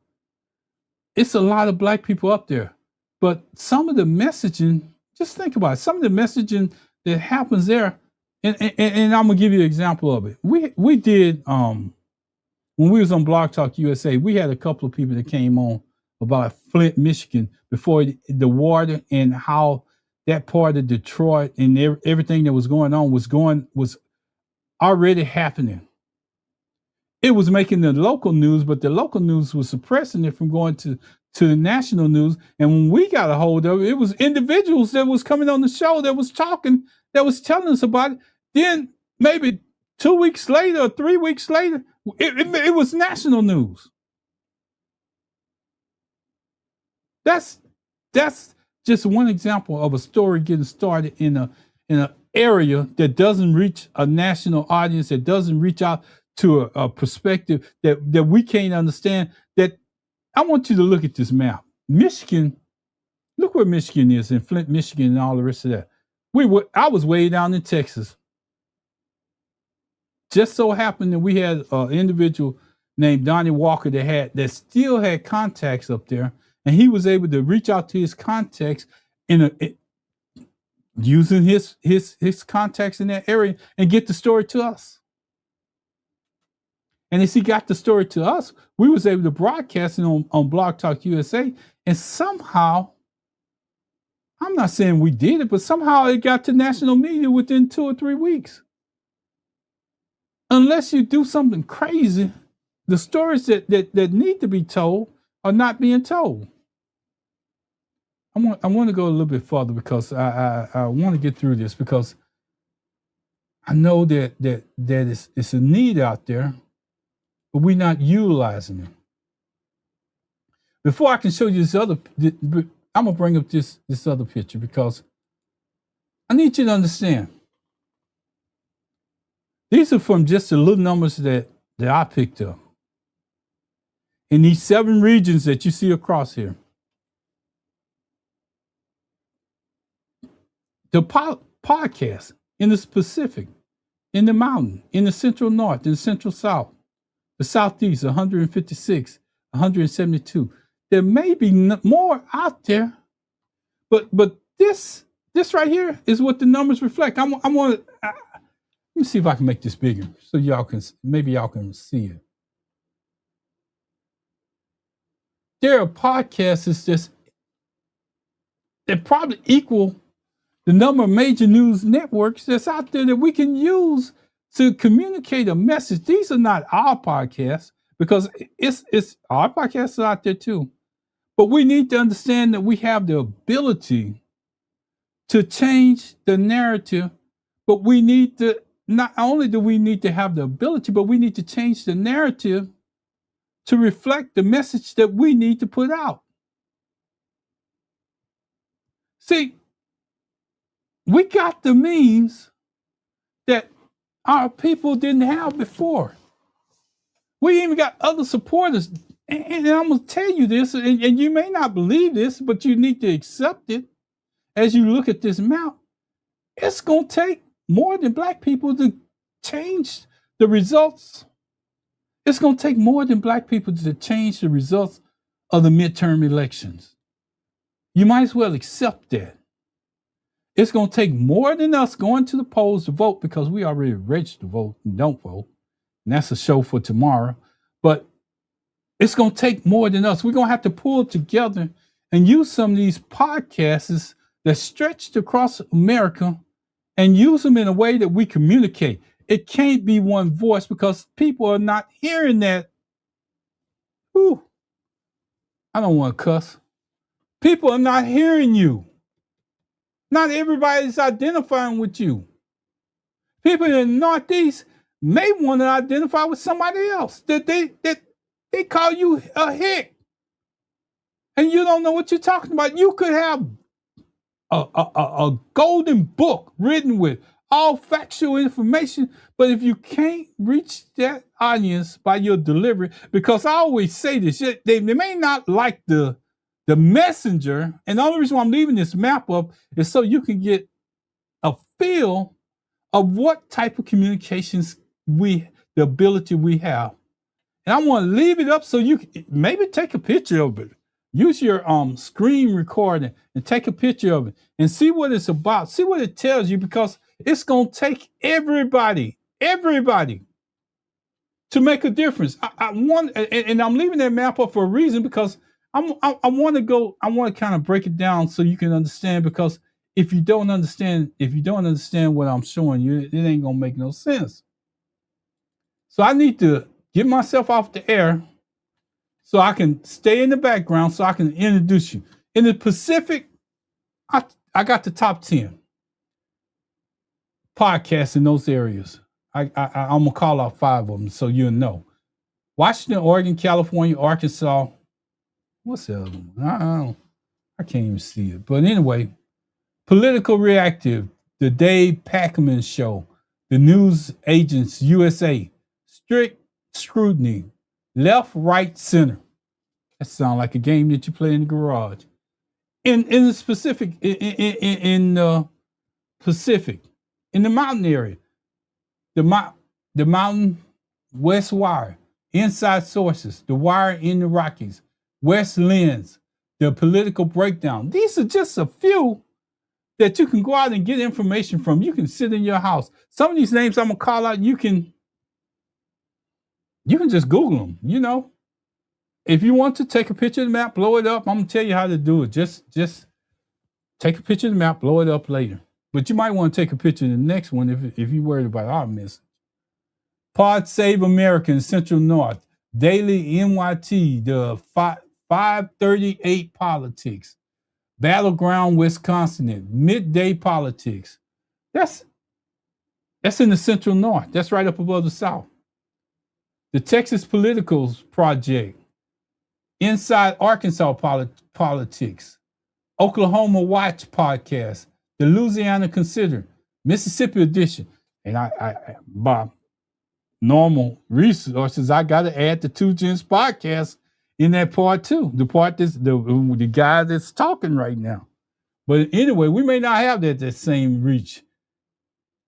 B: It's a lot of black people up there. But some of the messaging, just think about it, some of the messaging that happens there, and I'm going to give you an example of it. We did, when we was on Blog Talk USA, we had a couple of people that came on about Flint, Michigan, before the water and how that part of Detroit and everything that was going on was already happening. It was making the local news, but the local news was suppressing it from going to the national news. And when we got a hold of it, it was individuals that was coming on the show that was talking, that was telling us about it. Then maybe 2 weeks later or 3 weeks later, it was national news. That's just one example of a story getting started in an area that doesn't reach a national audience, that doesn't reach out to a perspective that we can't understand. That I want you to look at this map. Michigan, look where Michigan is, in Flint, Michigan, and all the rest of that. I was way down in Texas. Just so happened that we had an individual named Donnie Walker that still had contacts up there, and he was able to reach out to his contacts using his contacts in that area and get the story to us. And as he got the story to us, we was able to broadcast it on Blog Talk USA, and somehow, I'm not saying we did it, but somehow it got to national media within 2 or 3 weeks. Unless you do something crazy, the stories that need to be told are not being told. I want to go a little bit further because I want to get through this, because I know that it's a need out there, but we're not utilizing it. Before I can show you this other, I'm gonna bring up this other picture because I need you to understand. These are from just the little numbers that I picked up in these 7 regions that you see across here. The podcast in the Pacific, in the mountain, in the central north, in the central south, the southeast, 156, 172. There may be more out there, but this right here is what the numbers reflect. Let me see if I can make this bigger so y'all can see it. There are podcasts that probably equal the number of major news networks that's out there that we can use to communicate a message. These are not our podcasts, because it's our podcasts are out there too. But we need to understand that we have the ability to change the narrative, but we need to, not only do we need to have the ability, but we need to change the narrative to reflect the message that we need to put out. See, we got the means that our people didn't have before. We even got other supporters. And I'm going to tell you this, and you may not believe this, but you need to accept it as you look at this map. It's going to take more than Black people to change the results. It's going to take more than Black people to change the results of the midterm elections. You might as well accept that. It's going to take more than us going to the polls to vote, because we already registered to vote and don't vote. And that's a show for tomorrow. But it's going to take more than us. We're going to have to pull together and use some of these podcasts that stretched across America and use them in a way that we communicate. It can't be one voice, because people are not hearing that. Whew. I don't want to cuss. People are not hearing you. Not everybody's identifying with you. People in the Northeast may want to identify with somebody else. That they call you a hick, and you don't know what you're talking about. You could have a golden book written with all factual information, but if you can't reach that audience by your delivery, because I always say this, they may not like the messenger, and the only reason why I'm leaving this map up is so you can get a feel of what type of communications the ability we have. And I want to leave it up so you can maybe take a picture of it. Use your screen recording and take a picture of it and see what it's about. See what it tells you, because it's going to take everybody to make a difference. I want, and I'm leaving that map up for a reason, because I want to kind of break it down so you can understand, because if you don't understand what I'm showing you, it ain't going to make no sense. So I need to get myself off the air so I can stay in the background so I can introduce you. In the Pacific, I got the top 10 podcasts in those areas. I'm gonna call out 5 of them so you'll know. Washington, Oregon, California, Arkansas. What's the other one? I can't even see it. But anyway, Political Reactive, The Dave Pacman Show, The News Agents USA, Strict Scrutiny, Left, Right, Center. That sounds like a game that you play in the garage. In the specific, in the Pacific, in the mountain area, the Mountain West Wire, Inside Sources, The Wire in the Rockies, West Lens, The Political Breakdown. These are just a few that you can go out and get information from. You can sit in your house. Some of these names I'm gonna call out, you can just Google them, you know. If you want to take a picture of the map, blow it up, I'm gonna tell you how to do it. Just take a picture of the map, blow it up later. But you might want to take a picture of the next one if you're worried about our message. Pod Save America in Central North, Daily NYT, the 538 Politics, Battleground Wisconsin, Midday Politics. That's in the Central North. That's right up above the South. The Texas Politicals Project, Inside Arkansas Politics, Oklahoma Watch Podcast, the Louisiana Consider, Mississippi Edition. And I by normal resources, I got to add the Two Gents podcast in that part too. The part that's the guy that's talking right now. But anyway, we may not have that same reach.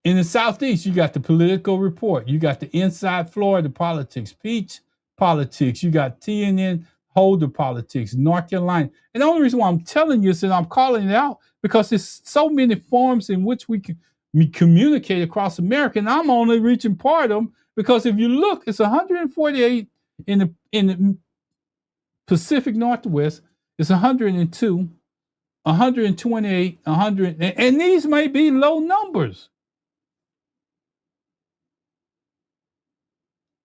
B: In the Southeast, you got the Political Report. You got the Inside Florida Politics, Peach Politics. You got TNN Holder Politics, North Carolina. And the only reason why I'm telling you is that I'm calling it out because there's so many forms in which we can communicate across America, and I'm only reaching part of them because if you look, it's 148 in the Pacific Northwest. It's 102, 128, 100, and these may be low numbers.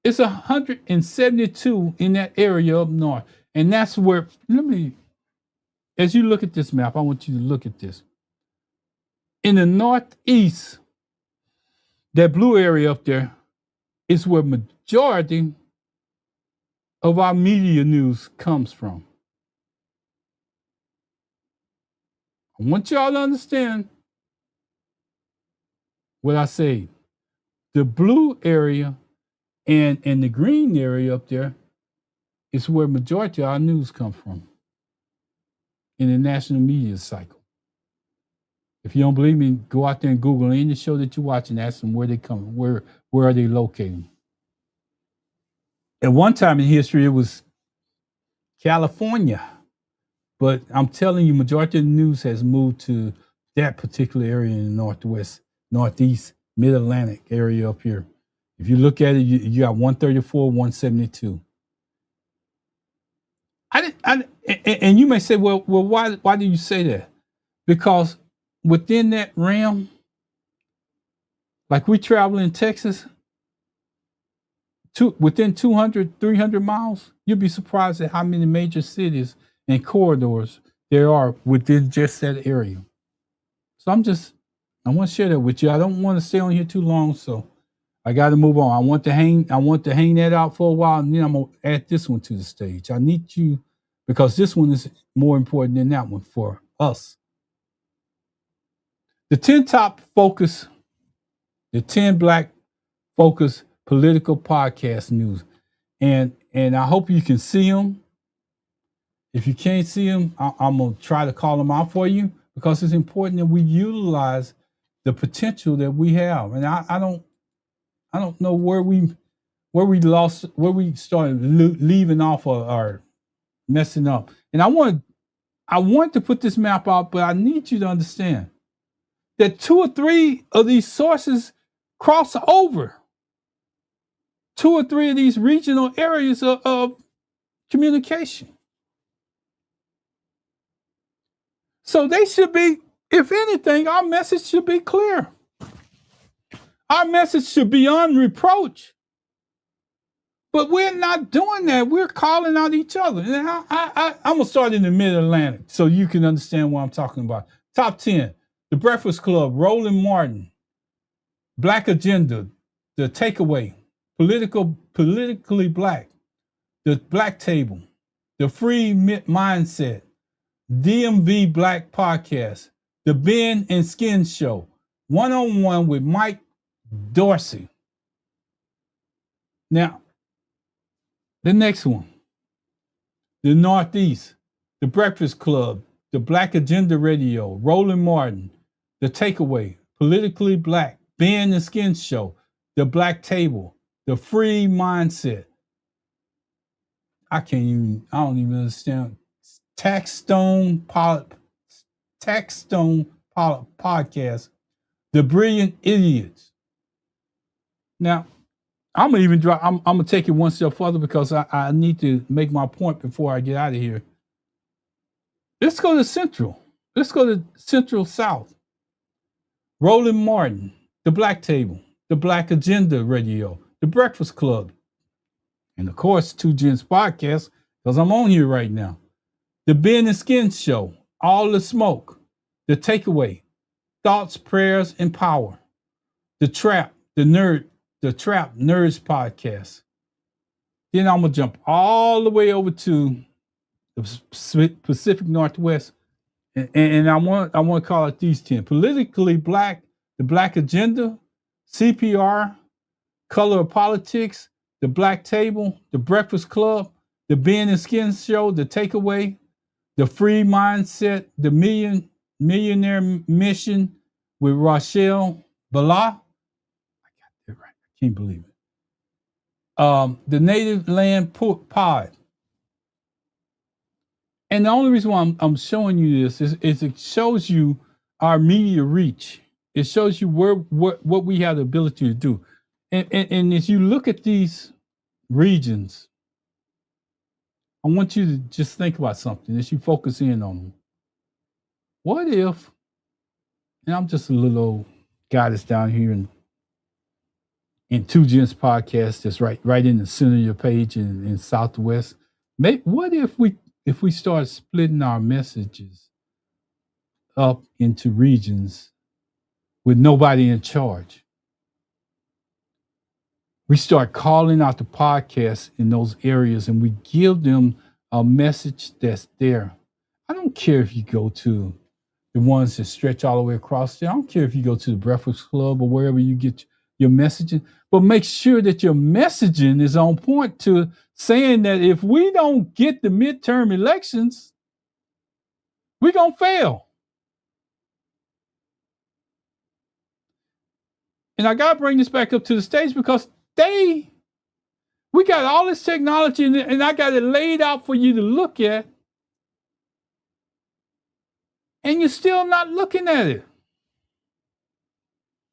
B: It's 172 in that area up north. And that's where, as you look at this map, I want you to look at this. In the Northeast, that blue area up there is where majority of our media news comes from. I want y'all to understand what I say. The blue area and the green area up there is where majority of our news come from in the national media cycle. If you don't believe me, go out there and Google any show that you watch and ask them where they come, where are they located. At one time in history, it was California, but I'm telling you, majority of the news has moved to that particular area in the Northwest, Northeast, Mid-Atlantic area up here. If you look at it, you got 134, 172. And you may say, well, why do you say that? Because within that realm, like we travel in Texas, within 200, 300 miles, you'll be surprised at how many major cities and corridors there are within just that area. So I want to share that with you. I don't want to stay on here too long, so I got to move on. I want to hang that out for a while, and then I'm going to add this one to the stage. I need you, because this one is more important than that one for us. The 10 Black Focus Political Podcast News. And I hope you can see them. If you can't see them, I'm going to try to call them out for you because it's important that we utilize the potential that we have. And I don't know where we started leaving off or messing up. And I want to put this map out, but I need you to understand that 2 or 3 of these sources cross over. 2 or 3 of these regional areas of communication. So they should be, if anything, our message should be clear. Our message should be on reproach. But we're not doing that. We're calling out each other. And I'm going to start in the Mid-Atlantic so you can understand what I'm talking about. Top 10, The Breakfast Club, Roland Martin, Black Agenda, The Takeaway, Politically Black, The Black Table, The Free Mindset, DMV Black Podcast, The Ben and Skin Show, One-on-One with Mike Dorsey. Now, the next one, The Northeast, The Breakfast Club, The Black Agenda Radio, Roland Martin, The Takeaway, Politically Black, Ben and Skin Show, The Black Table, The Free Mindset. I don't even understand. Taxstone Podcast, The Brilliant Idiots. Now, I'm gonna take it one step further because I need to make my point before I get out of here. Let's go to Central. Let's go to Central South. Roland Martin, The Black Table, The Black Agenda Radio, The Breakfast Club, and of course, Two Gents Podcast, because I'm on here right now. The Ben and Skin Show, All the Smoke, The Takeaway, Thoughts, Prayers, and Power, The Trap Nerds Podcast. Then I'm gonna jump all the way over to the Pacific Northwest, and I want to call it these 10: Politically Black, The Black Agenda, CPR, Color of Politics, The Black Table, The Breakfast Club, The Ben and Skin Show, The Takeaway, The Free Mindset, The Millionaire Mission with Rochelle Bala. I got that right. I can't believe it. The Native Land Pod. And the only reason why I'm showing you this is it shows you our media reach. It shows you what we have the ability to do. And as you look at these regions, I want you to just think about something as you focus in on them. What if, and I'm just a little old guy that's down here in Two Gents Podcast that's right in the center of your page in Southwest. What if we start splitting our messages up into regions with nobody in charge? We start calling out the podcasts in those areas and we give them a message that's there. I don't care if you go to the ones that stretch all the way across there. I don't care if you go to the Breakfast Club or wherever you get your messaging, but make sure that your messaging is on point to saying that if we don't get the midterm elections, we're going to fail. And I got to bring this back up to the stage because we got all this technology and I got it laid out for you to look at, and you're still not looking at it.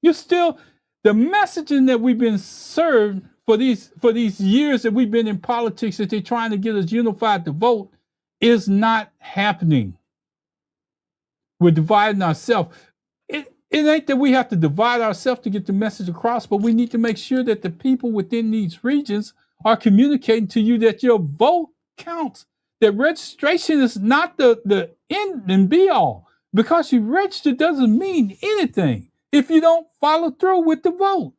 B: The messaging that we've been served for these years that we've been in politics that they're trying to get us unified to vote is not happening. We're dividing ourselves. It ain't that we have to divide ourselves to get the message across, but we need to make sure that the people within these regions are communicating to you that your vote counts, that registration is not the end and be all. Because you register doesn't mean anything if you don't follow through with the vote.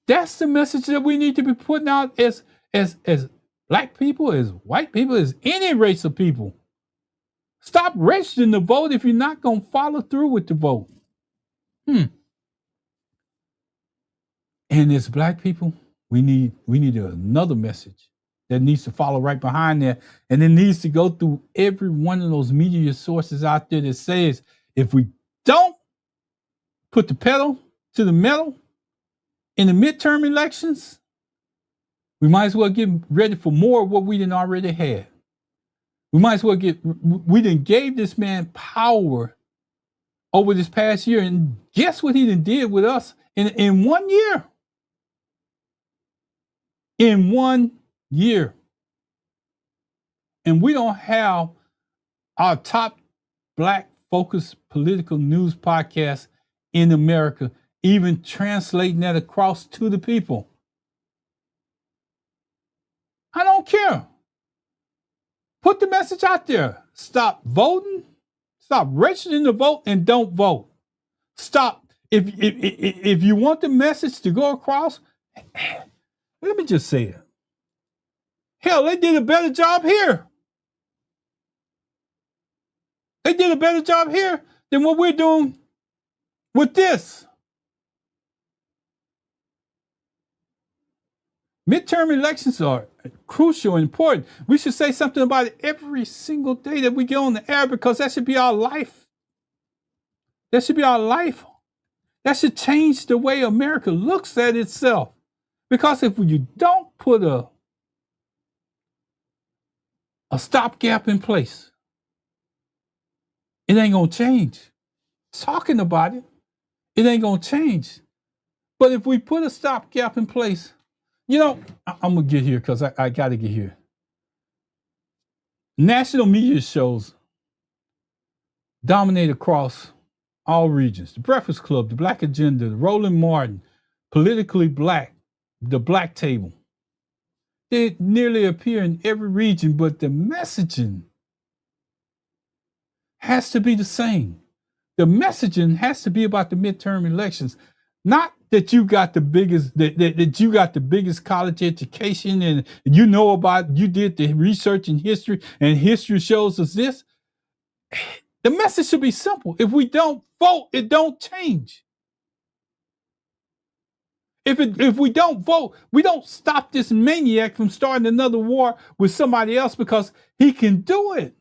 B: That's the message that we need to be putting out as black people, as white people, as any race of people. Stop registering the vote if you're not going to follow through with the vote. And as black people, we need another message that needs to follow right behind that. And it needs to go through every one of those media sources out there that says, if we don't put the pedal to the metal in the midterm elections, we might as well get ready for more of what we didn't already have. We might as well we done gave this man power over this past year. And guess what he done did with us in 1 year? In 1 year. And we don't have our top black focused political news podcast in America even translating that across to the people. I don't care. Put the message out there. Stop voting. Stop registering to vote and don't vote. stop. If you want the message to go across, let me just say it. Hell, they did a better job here. They did a better job here than what we're doing with this. Midterm elections are crucial and important. We should say something about it every single day that we get on the air, because that should be our life. That should be our life. That should change the way America looks at itself. Because if you don't put a stopgap in place, it ain't going to change. Talking about it, it ain't going to change. But if we put a stopgap in place, I'm going to get here because I got to get here. National media shows dominate across all regions. The Breakfast Club, the Black Agenda, the Roland Martin, Politically Black, the Black Table. They nearly appear in every region, but the messaging has to be the same. The messaging has to be about the midterm elections, not that you got the biggest that you got the biggest college education and you did the research in history and history shows us this. The message should be simple. If we don't vote, it don't change. If we don't vote, we don't stop this maniac from starting another war with somebody else because he can do it.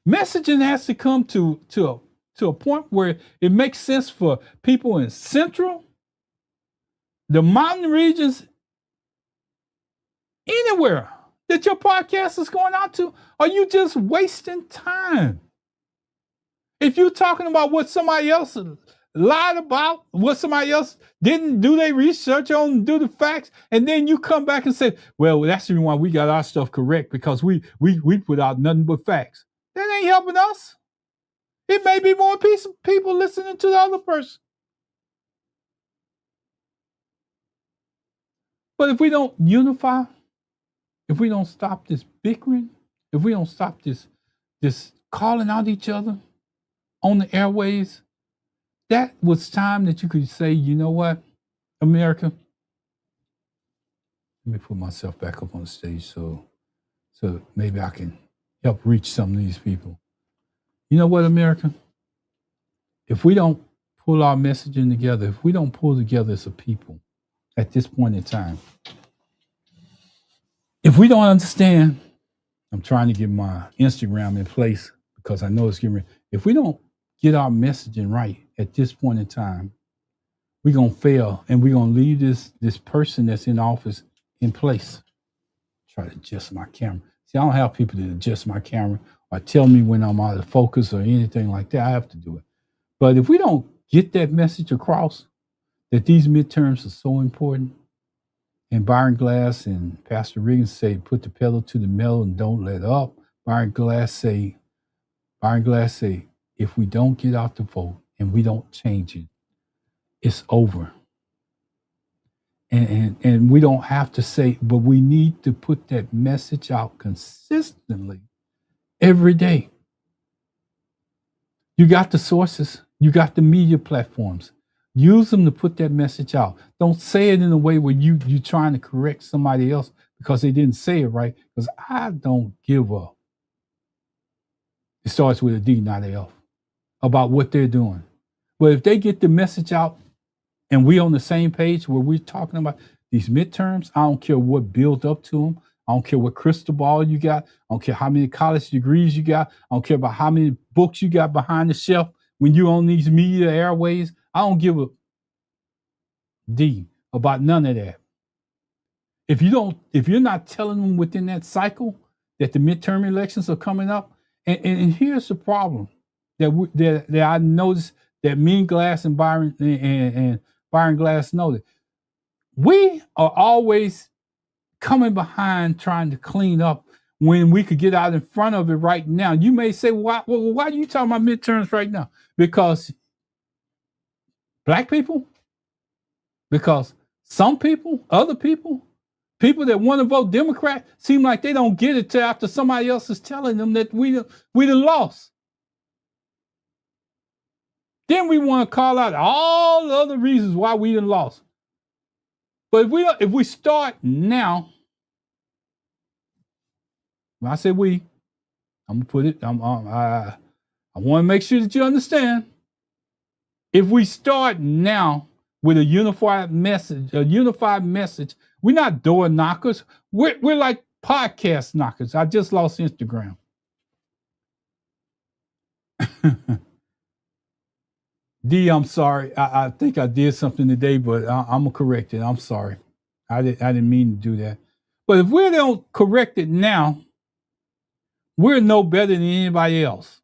B: Messaging has to come to a point where it makes sense for people in Central, the mountain regions, anywhere that your podcast is going out to. Are you just wasting time? If you're talking about what somebody else lied about, what somebody else didn't do their research on, do the facts, and then you come back and say, well, that's the reason why we got our stuff correct, because we put out nothing but facts. That ain't helping us. It may be more people listening to the other person. But if we don't unify, if we don't stop this bickering, if we don't stop this calling out each other on the airways, that was time that you could say, you know what, America, let me put myself back up on the stage so maybe I can help reach some of these people. You know what, America? If we don't pull our messaging together, if we don't pull together as a people at this point in time, if we don't understand, I'm trying to get my Instagram in place because I know it's getting ready. If we don't get our messaging right at this point in time, we're going to fail, and we're going to leave this person that's in office in place. Try to adjust my camera. See, I don't have people to adjust my camera or tell me when I'm out of focus or anything like that. I have to do it. But if we don't get that message across, that these midterms are so important, and Byron Glass and Pastor Reagan say, put the pedal to the metal and don't let up. Byron Glass say, if we don't get out the vote and we don't change it, it's over. And we don't have to say, but we need to put that message out consistently every day. You got the sources, you got the media platforms. Use them to put that message out. Don't say it in a way where you're trying to correct somebody else because they didn't say it right, because I don't give up. It starts with a D, not an F, about what they're doing. But if they get the message out and we on the same page where we're talking about these midterms, I don't care what built up to them. I don't care what crystal ball you got. I don't care how many college degrees you got. I don't care about how many books you got behind the shelf when you're on these media airways. I don't give a D about none of that. If you're not telling them within that cycle that the midterm elections are coming up, and here's the problem that I noticed that me and Glass and Byron and Byron Glass noted. We are always coming behind trying to clean up when we could get out in front of it right now. You may say, why are you talking about midterms right now? Because Black people? Because some people, other people People that want to vote Democrat seem like they don't get it till after somebody else is telling them that we done lost. Then we want to call out all the other reasons why we done lost. But if we start now, when I say we, I'm gonna put it. I want to make sure that you understand. If we start now with a unified message, we're not door knockers. We're like podcast knockers. I just lost Instagram. D, I'm sorry. I think I did something today, but I'm gonna correct it. I'm sorry. I didn't mean to do that. But if we don't correct it now, we're no better than anybody else.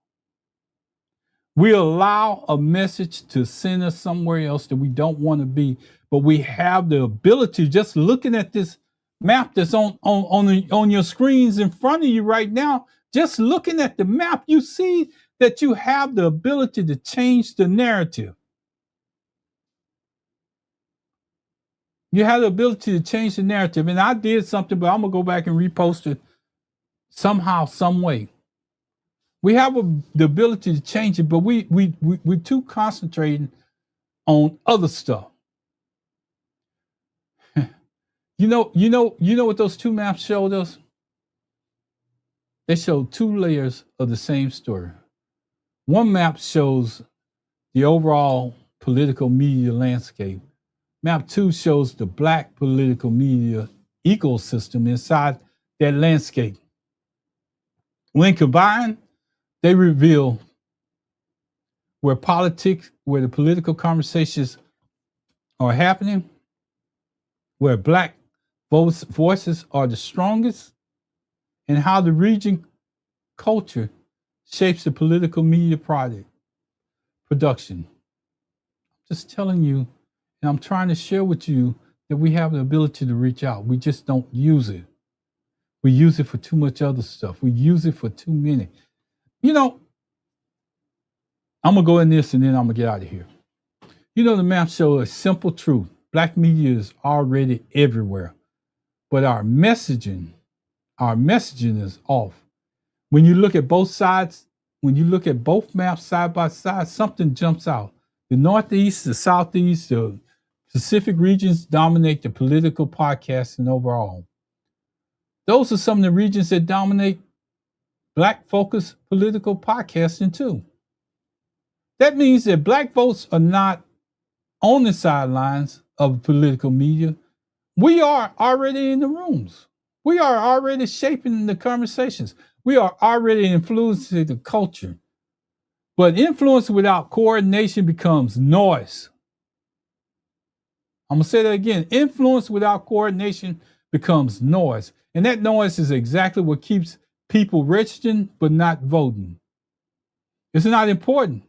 B: We allow a message to send us somewhere else that we don't want to be, but we have the ability, just looking at this map that's on your screens in front of you right now, just looking at the map, you see that you have the ability to change the narrative. You have the ability to change the narrative. And I did something, but I'm going to go back and repost it somehow, some way. We have the ability to change it, but we're too concentrating on other stuff. You know what those two maps showed us? They showed two layers of the same story. One map shows the overall political media landscape. Map 2 shows the Black political media ecosystem inside that landscape. When combined, they reveal where the political conversations are happening, where Black voices are the strongest, and how the region culture shapes the political media production. Just telling you, and I'm trying to share with you that we have the ability to reach out. We just don't use it. We use it for too much other stuff. We use it for too many. I'm going to go in this and then I'm going to get out of here. The map shows a simple truth. Black media is already everywhere, but our messaging is off. When you look at both sides, when you look at both maps side by side, something jumps out. The Northeast, the Southeast, the Pacific regions dominate the political podcasting overall. Those are some of the regions that dominate Black-focused political podcasting too. That means that Black votes are not on the sidelines of political media. We are already in the rooms. We are already shaping the conversations. We are already influencing the culture. But influence without coordination becomes noise. I'm going to say that again. Influence without coordination becomes noise. And that noise is exactly what keeps people registering but not voting. It's not important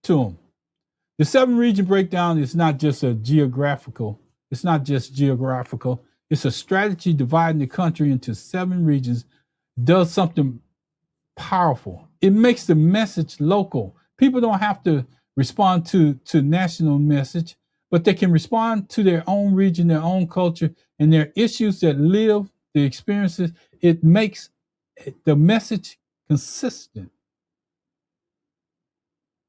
B: to them. The 7-region breakdown is not just geographical. It's a strategy dividing the country into 7 regions. Does something powerful. It makes the message local. People don't have to respond to national message, but they can respond to their own region, their own culture, and their issues that live, the experiences. It makes the message consistent.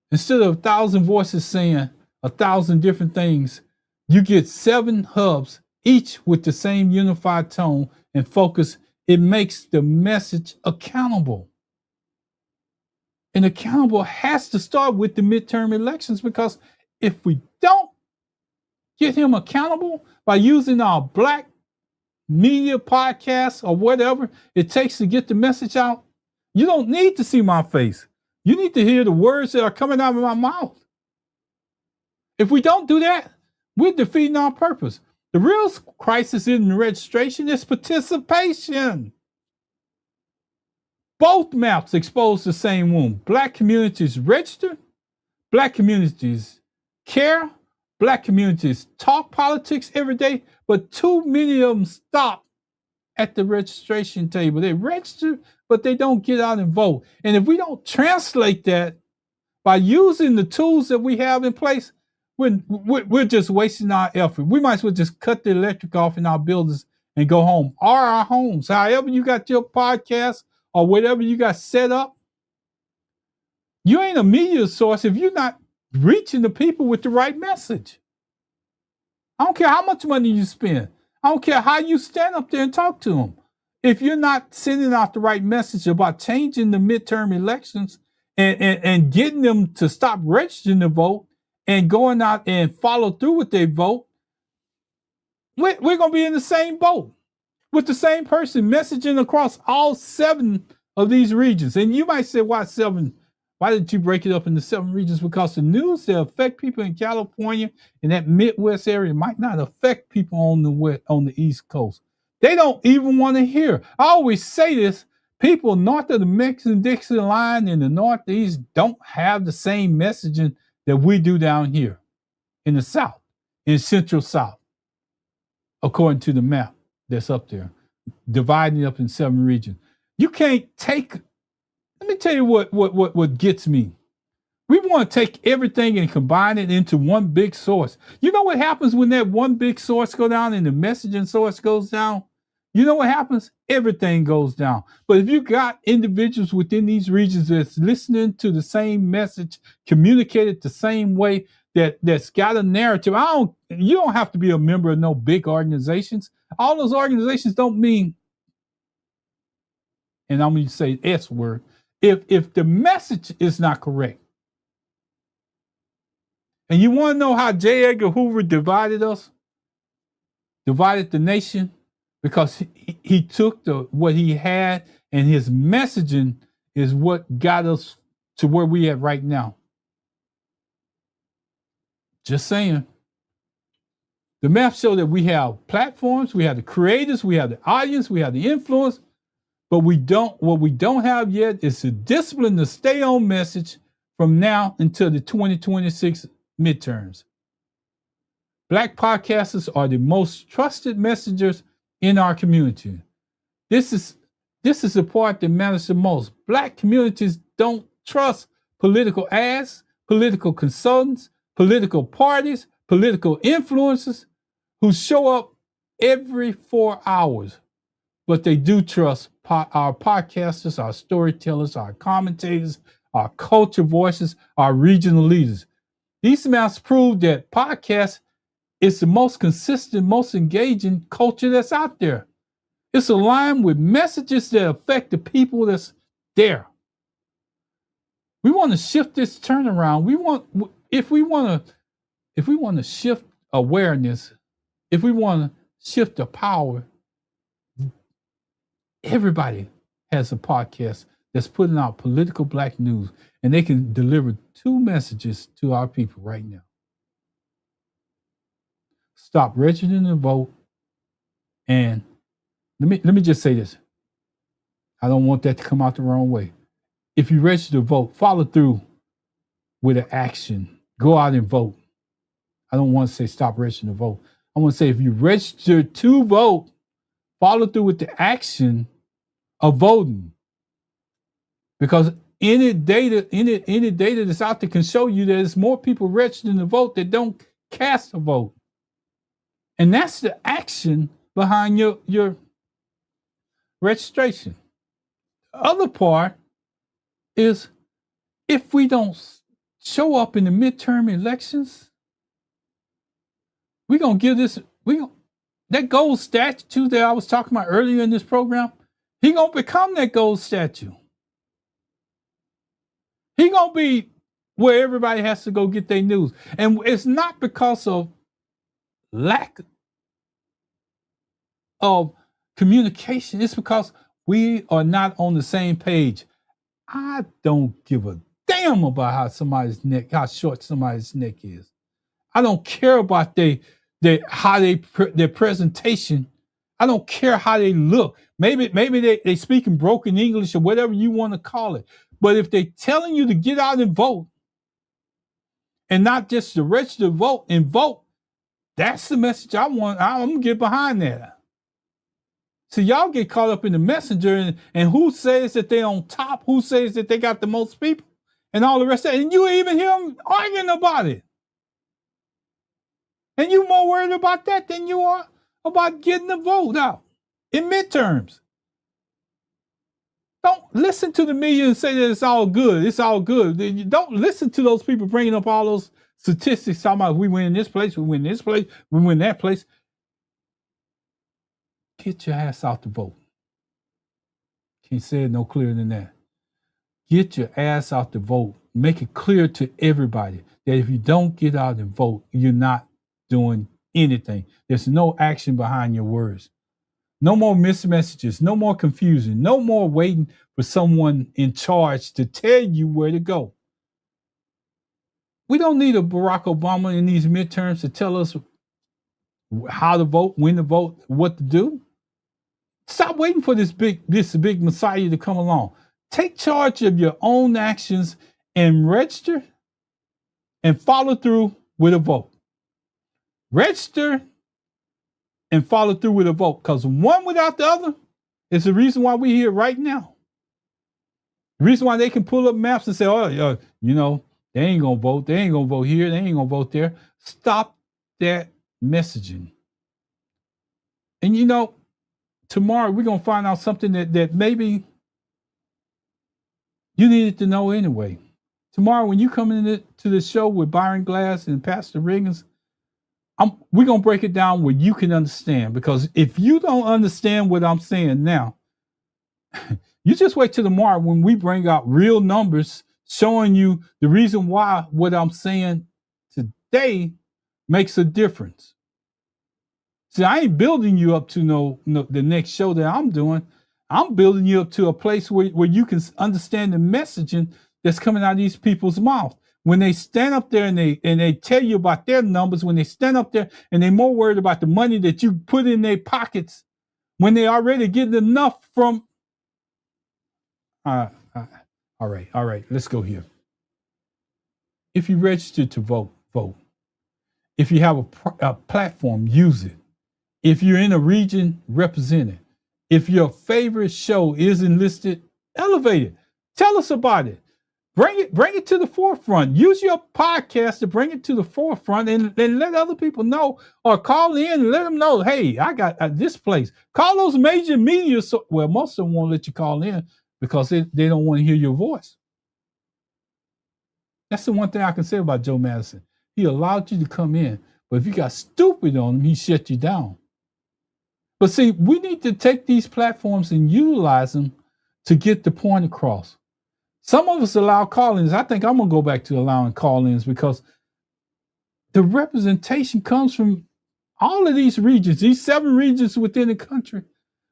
B: Instead of 1,000 voices saying 1,000 different things, you get 7 hubs, each with the same unified tone and focus. It makes the message accountable. And accountable has to start with the midterm elections, because if we don't get him accountable by using our Black media podcasts or whatever it takes to get the message out, you don't need to see my face. You need to hear the words that are coming out of my mouth. If we don't do that, we're defeating our purpose. The real crisis in registration is participation. Both maps expose the same wound. Black communities register, Black communities care, Black communities talk politics every day, but too many of them stop at the registration table. They register, but they don't get out and vote. And if we don't translate that by using the tools that we have in place, we're just wasting our effort. We might as well just cut the electric off in our buildings and go home, or our homes. However you got your podcast or whatever you got set up, you ain't a media source if you're not reaching the people with the right message. I don't care how much money you spend. I don't care how you stand up there and talk to them. If you're not sending out the right message about changing the midterm elections and getting them to stop registering to vote and going out and follow through with their vote, we're going to be in the same boat with the same person messaging across all 7 of these regions. And you might say, why 7? Why did you break it up into 7 regions? Because the news that affect people in California and that Midwest area might not affect people on the East Coast. They don't even want to hear. I always say this: people north of the Mexican-Dixie line in the Northeast don't have the same messaging that we do down here in the South, in Central South, according to the map that's up there, dividing it up in 7 regions. You can't take. Let me tell you what gets me. We want to take everything and combine it into one big source. You know what happens when that one big source goes down and the messaging source goes down? You know what happens? Everything goes down. But if you got individuals within these regions that's listening to the same message, communicated the same way, that's got a narrative. You don't have to be a member of no big organizations. All those organizations don't mean, and I'm going to say S word, if the message is not correct. And you want to know how J. Edgar Hoover divided us? Divided the nation? Because he took what he had, and his messaging is what got us to where we at right now. Just saying. The math show that we have platforms, we have the creators, we have the audience, we have the influence, but what we don't have yet is the discipline to stay on message from now until the 2026 midterms. Black podcasters are the most trusted messengers in our community. This is the part that matters the most. Black communities don't trust political ads, political consultants, political parties, political influencers who show up every 4 hours. But they do trust our podcasters, our storytellers, our commentators, our culture voices, our regional leaders. These maps prove that podcast is the most consistent, most engaging culture that's out there. It's aligned with messages that affect the people that's there. We want to shift this turnaround. If we want to shift awareness, if we want to shift the power, everybody has a podcast that's putting out political black news, and they can deliver 2 messages to our people right now. Stop registering to vote. And let me just say this. I don't want that to come out the wrong way. If you register to vote, follow through with an action. Go out and vote. I don't want to say stop registering to vote. I want to say if you register to vote, follow through with the action of voting. Because any data that's out there can show you that there's more people registering to vote that don't cast a vote. And that's the action behind your registration. The other part is if we don't show up in the midterm elections, we're going to give this, that gold statue that I was talking about earlier in this program, he going to become that gold statue. He going to be where everybody has to go get their news. And it's not because of lack of communication. It's because we are not on the same page. I don't give a damn about how short somebody's neck is. I don't care about their presentation. I don't care how they look. Maybe they speak in broken English or whatever you want to call it. But if they're telling you to get out and vote, and not just to register to vote and vote, that's the message I want. I'm going to get behind that. So y'all get caught up in the messenger and who says that they on top, who says that they got the most people, and all the rest of it. And you even hear them arguing about it. And you more worried about that than you are about getting the vote out. in midterms. Don't listen to the media and say that it's all good. It's all good. Don't listen to those people bringing up all those statistics talking about we win this place, we win this place, we win that place. Get your ass out to vote. Can't say it no clearer than that. Get your ass out to vote. Make it clear to everybody that if you don't get out and vote, you're not doing anything. There's no action behind your words. No more missed messages, no more confusion, no more waiting for someone in charge to tell you where to go. We don't need a Barack Obama in these midterms to tell us how to vote, when to vote, what to do. Stop waiting for this big messiah to come along. Take charge of your own actions and register and follow through with a vote. Register and follow through with a vote, because one without the other is the reason why we're here right now. The reason why they can pull up maps and say, oh, they ain't going to vote. They ain't going to vote here. They ain't going to vote there. Stop that messaging. And tomorrow we're going to find out something that maybe you needed to know anyway. Tomorrow when you come into the show with Byron Glass and Pastor Riggins, we're going to break it down where you can understand. Because if you don't understand what I'm saying now, you just wait till tomorrow when we bring out real numbers showing you the reason why what I'm saying today makes a difference. See, I ain't building you up to the next show that I'm doing. I'm building you up to a place where you can understand the messaging that's coming out of these people's mouth. When they stand up there and they tell you about their numbers, when they stand up there and they're more worried about the money that you put in their pockets, when they already getting enough from. All right, let's go here. If you register to vote. If you have a platform, use it. If you're in a region, represent it. If your favorite show isn't listed, elevate it. Tell us about it. Bring it to the forefront. Use your podcast to bring it to the forefront and let other people know, or call in and let them know, hey, I got this place. Call those major media. Well, most of them won't let you call in because they don't want to hear your voice. That's the one thing I can say about Joe Madison. He allowed you to come in, but if you got stupid on him, he shut you down. But see, we need to take these platforms and utilize them to get the point across. Some of us allow call-ins. I think I'm going to go back to allowing call-ins because the representation comes from all of these regions, these 7 regions within the country.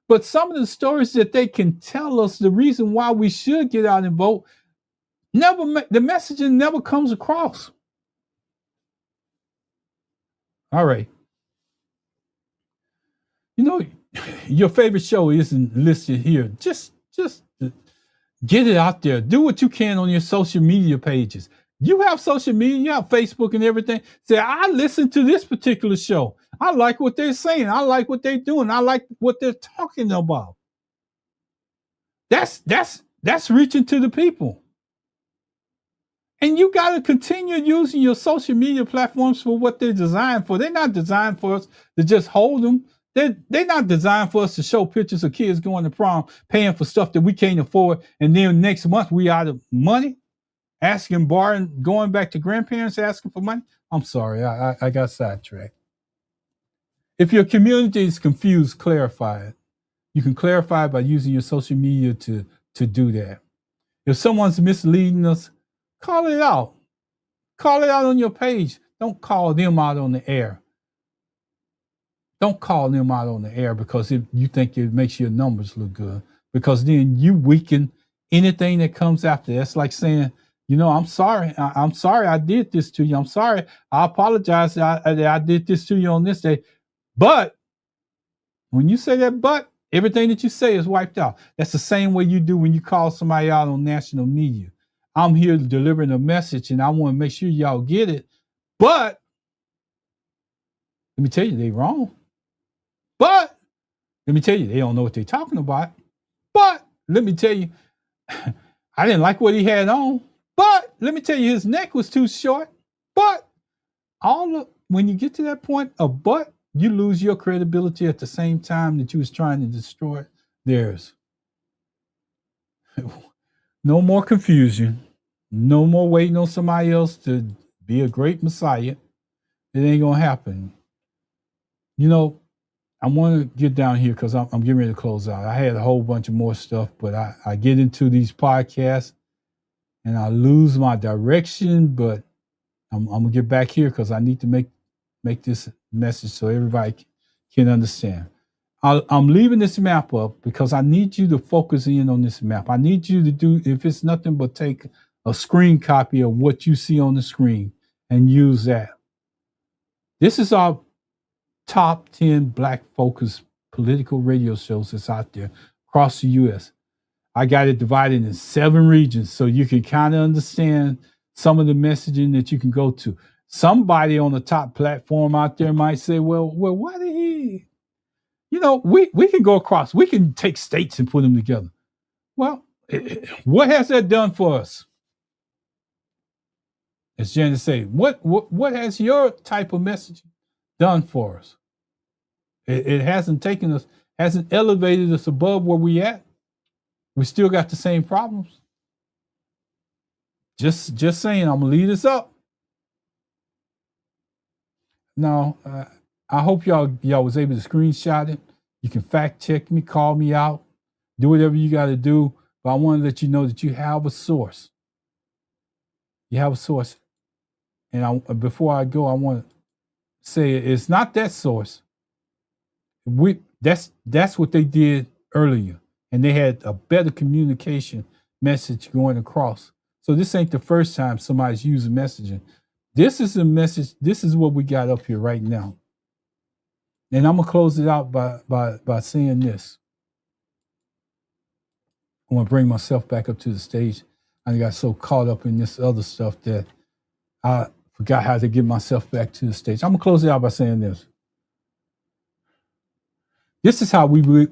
B: But some of the stories that they can tell us, the reason why we should get out and vote, the messaging never comes across. All right. Your favorite show isn't listed here. Just get it out there. Do what you can on your social media pages. You have social media, you have Facebook and everything. Say, I listen to this particular show. I like what they're saying. I like what they're doing. I like what they're talking about. That's reaching to the people. And you got to continue using your social media platforms for what they're designed for. They're not designed for us to just hold them. They're not designed for us to show pictures of kids going to prom, paying for stuff that we can't afford, and then next month we out of money, borrowing, going back to grandparents asking for money. I'm sorry, I got sidetracked. If your community is confused, clarify it. You can clarify it by using your social media to do that. If someone's misleading us, call it out. Call it out on your page. Don't call them out on the air. Don't call them out on the air because you think it makes your numbers look good, because then you weaken anything that comes after. That's like saying, I'm sorry. I'm sorry I did this to you. I'm sorry. I apologize that I did this to you on this day. But when you say that but, everything that you say is wiped out. That's the same way you do when you call somebody out on national media. I'm here delivering a message and I want to make sure y'all get it. But let me tell you, they wrong. But let me tell you, they don't know what they're talking about. But let me tell you, I didn't like what he had on. But let me tell you, his neck was too short. But when you get to that point of but, you lose your credibility at the same time that you was trying to destroy theirs. No more confusion. No more waiting on somebody else to be a great Messiah. It ain't gonna happen. You know, I want to get down here because I'm getting ready to close out. I had a whole bunch of more stuff, but I get into these podcasts and I lose my direction. But I'm gonna get back here because I need to make this message so everybody can understand. I'm leaving this map up because I need you to focus in on this map. I need you to do, if it's nothing but take a screen copy of what you see on the screen and use that. This is our top 10 Black focused political radio shows that's out there across the U.S. I got it divided in 7 regions so you can kind of understand some of the messaging that you can go to. Somebody on the top platform out there might say, well, why did he? You know, we can go across. We can take states and put them together. Well, what has that done for us? As Janice say, what has your type of message done for us? It hasn't taken us, hasn't elevated us above where we at. We still got the same problems. Just saying, I'm gonna lead us up. Now, I hope y'all was able to screenshot it. You can fact check me, call me out, do whatever you got to do. But I want to let you know that you have a source. You have a source. And before I go, I want to say it's not that source. That's what they did earlier, and they had a better communication message going across. So this ain't the first time somebody's using messaging. This is a message. This is what we got up here right now. And I'm gonna close it out by saying this. I want to bring myself back up to the stage. I got so caught up in this other stuff that I forgot how to get myself back to the stage. I'm gonna close it out by saying this. This is how we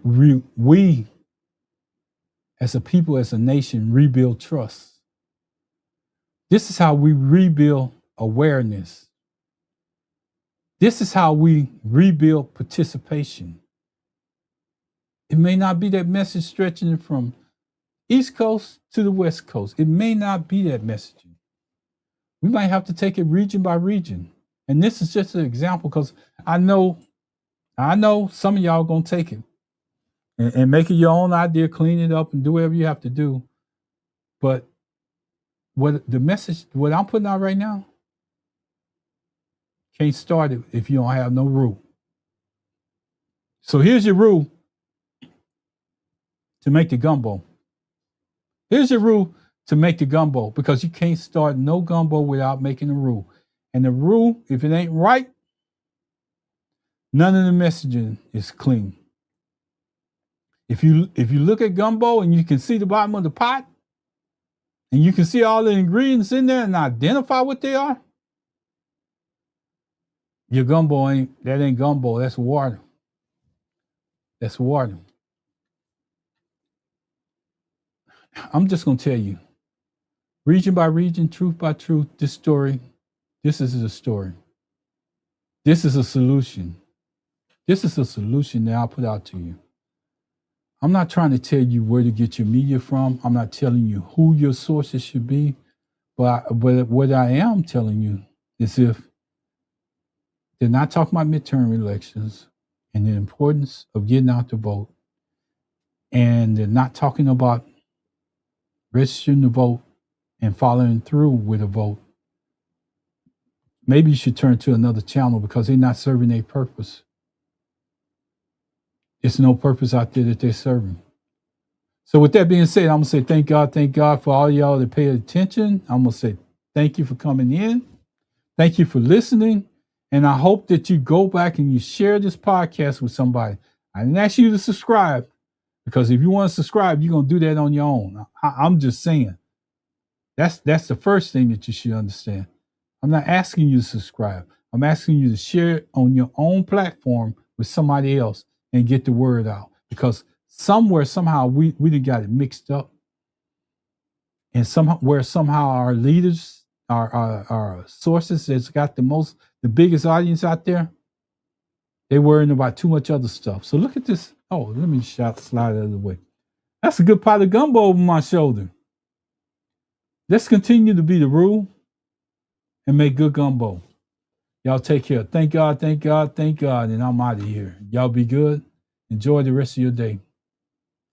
B: as a people, as a nation, rebuild trust. This is how we rebuild awareness. This is how we rebuild participation. It may not be that message stretching from East Coast to the West Coast. It may not be that messaging. We might have to take it region by region. And this is just an example because I know some of y'all gonna take it and make it your own idea, clean it up and do whatever you have to do. But what I'm putting out right now, can't start it if you don't have no roux. So here's your roux to make the gumbo. Here's your roux to make the gumbo because you can't start no gumbo without making a roux. And the roux, if it ain't right, none of the messaging is clean. If you look at gumbo and you can see the bottom of the pot and you can see all the ingredients in there and identify what they are, your gumbo ain't gumbo, that's water. That's water. I'm just gonna tell you, region by region, truth by truth, this is a story. This is a solution. This is a solution that I'll put out to you. I'm not trying to tell you where to get your media from. I'm not telling you who your sources should be. But what I am telling you is if they're not talking about midterm elections and the importance of getting out to vote, and they're not talking about registering to vote and following through with a vote, maybe you should turn to another channel because they're not serving a purpose. There's no purpose out there that they're serving. So with that being said, I'm going to say thank God for all y'all that pay attention. I'm going to say thank you for coming in. Thank you for listening. And I hope that you go back and you share this podcast with somebody. I didn't ask you to subscribe because if you want to subscribe, you're going to do that on your own. I'm just saying. That's the first thing that you should understand. I'm not asking you to subscribe. I'm asking you to share it on your own platform with somebody else and get the word out. Because somehow we done got it mixed up. And somehow our leaders, our sources that's got the biggest audience out there, They worrying about too much other stuff. So look at this. Oh, let me slide it out of the way. That's a good pot of gumbo over my shoulder. Let's continue to be the rule and make good gumbo. Y'all take care. Thank God, thank God, thank God. And I'm out of here. Y'all be good. Enjoy the rest of your day.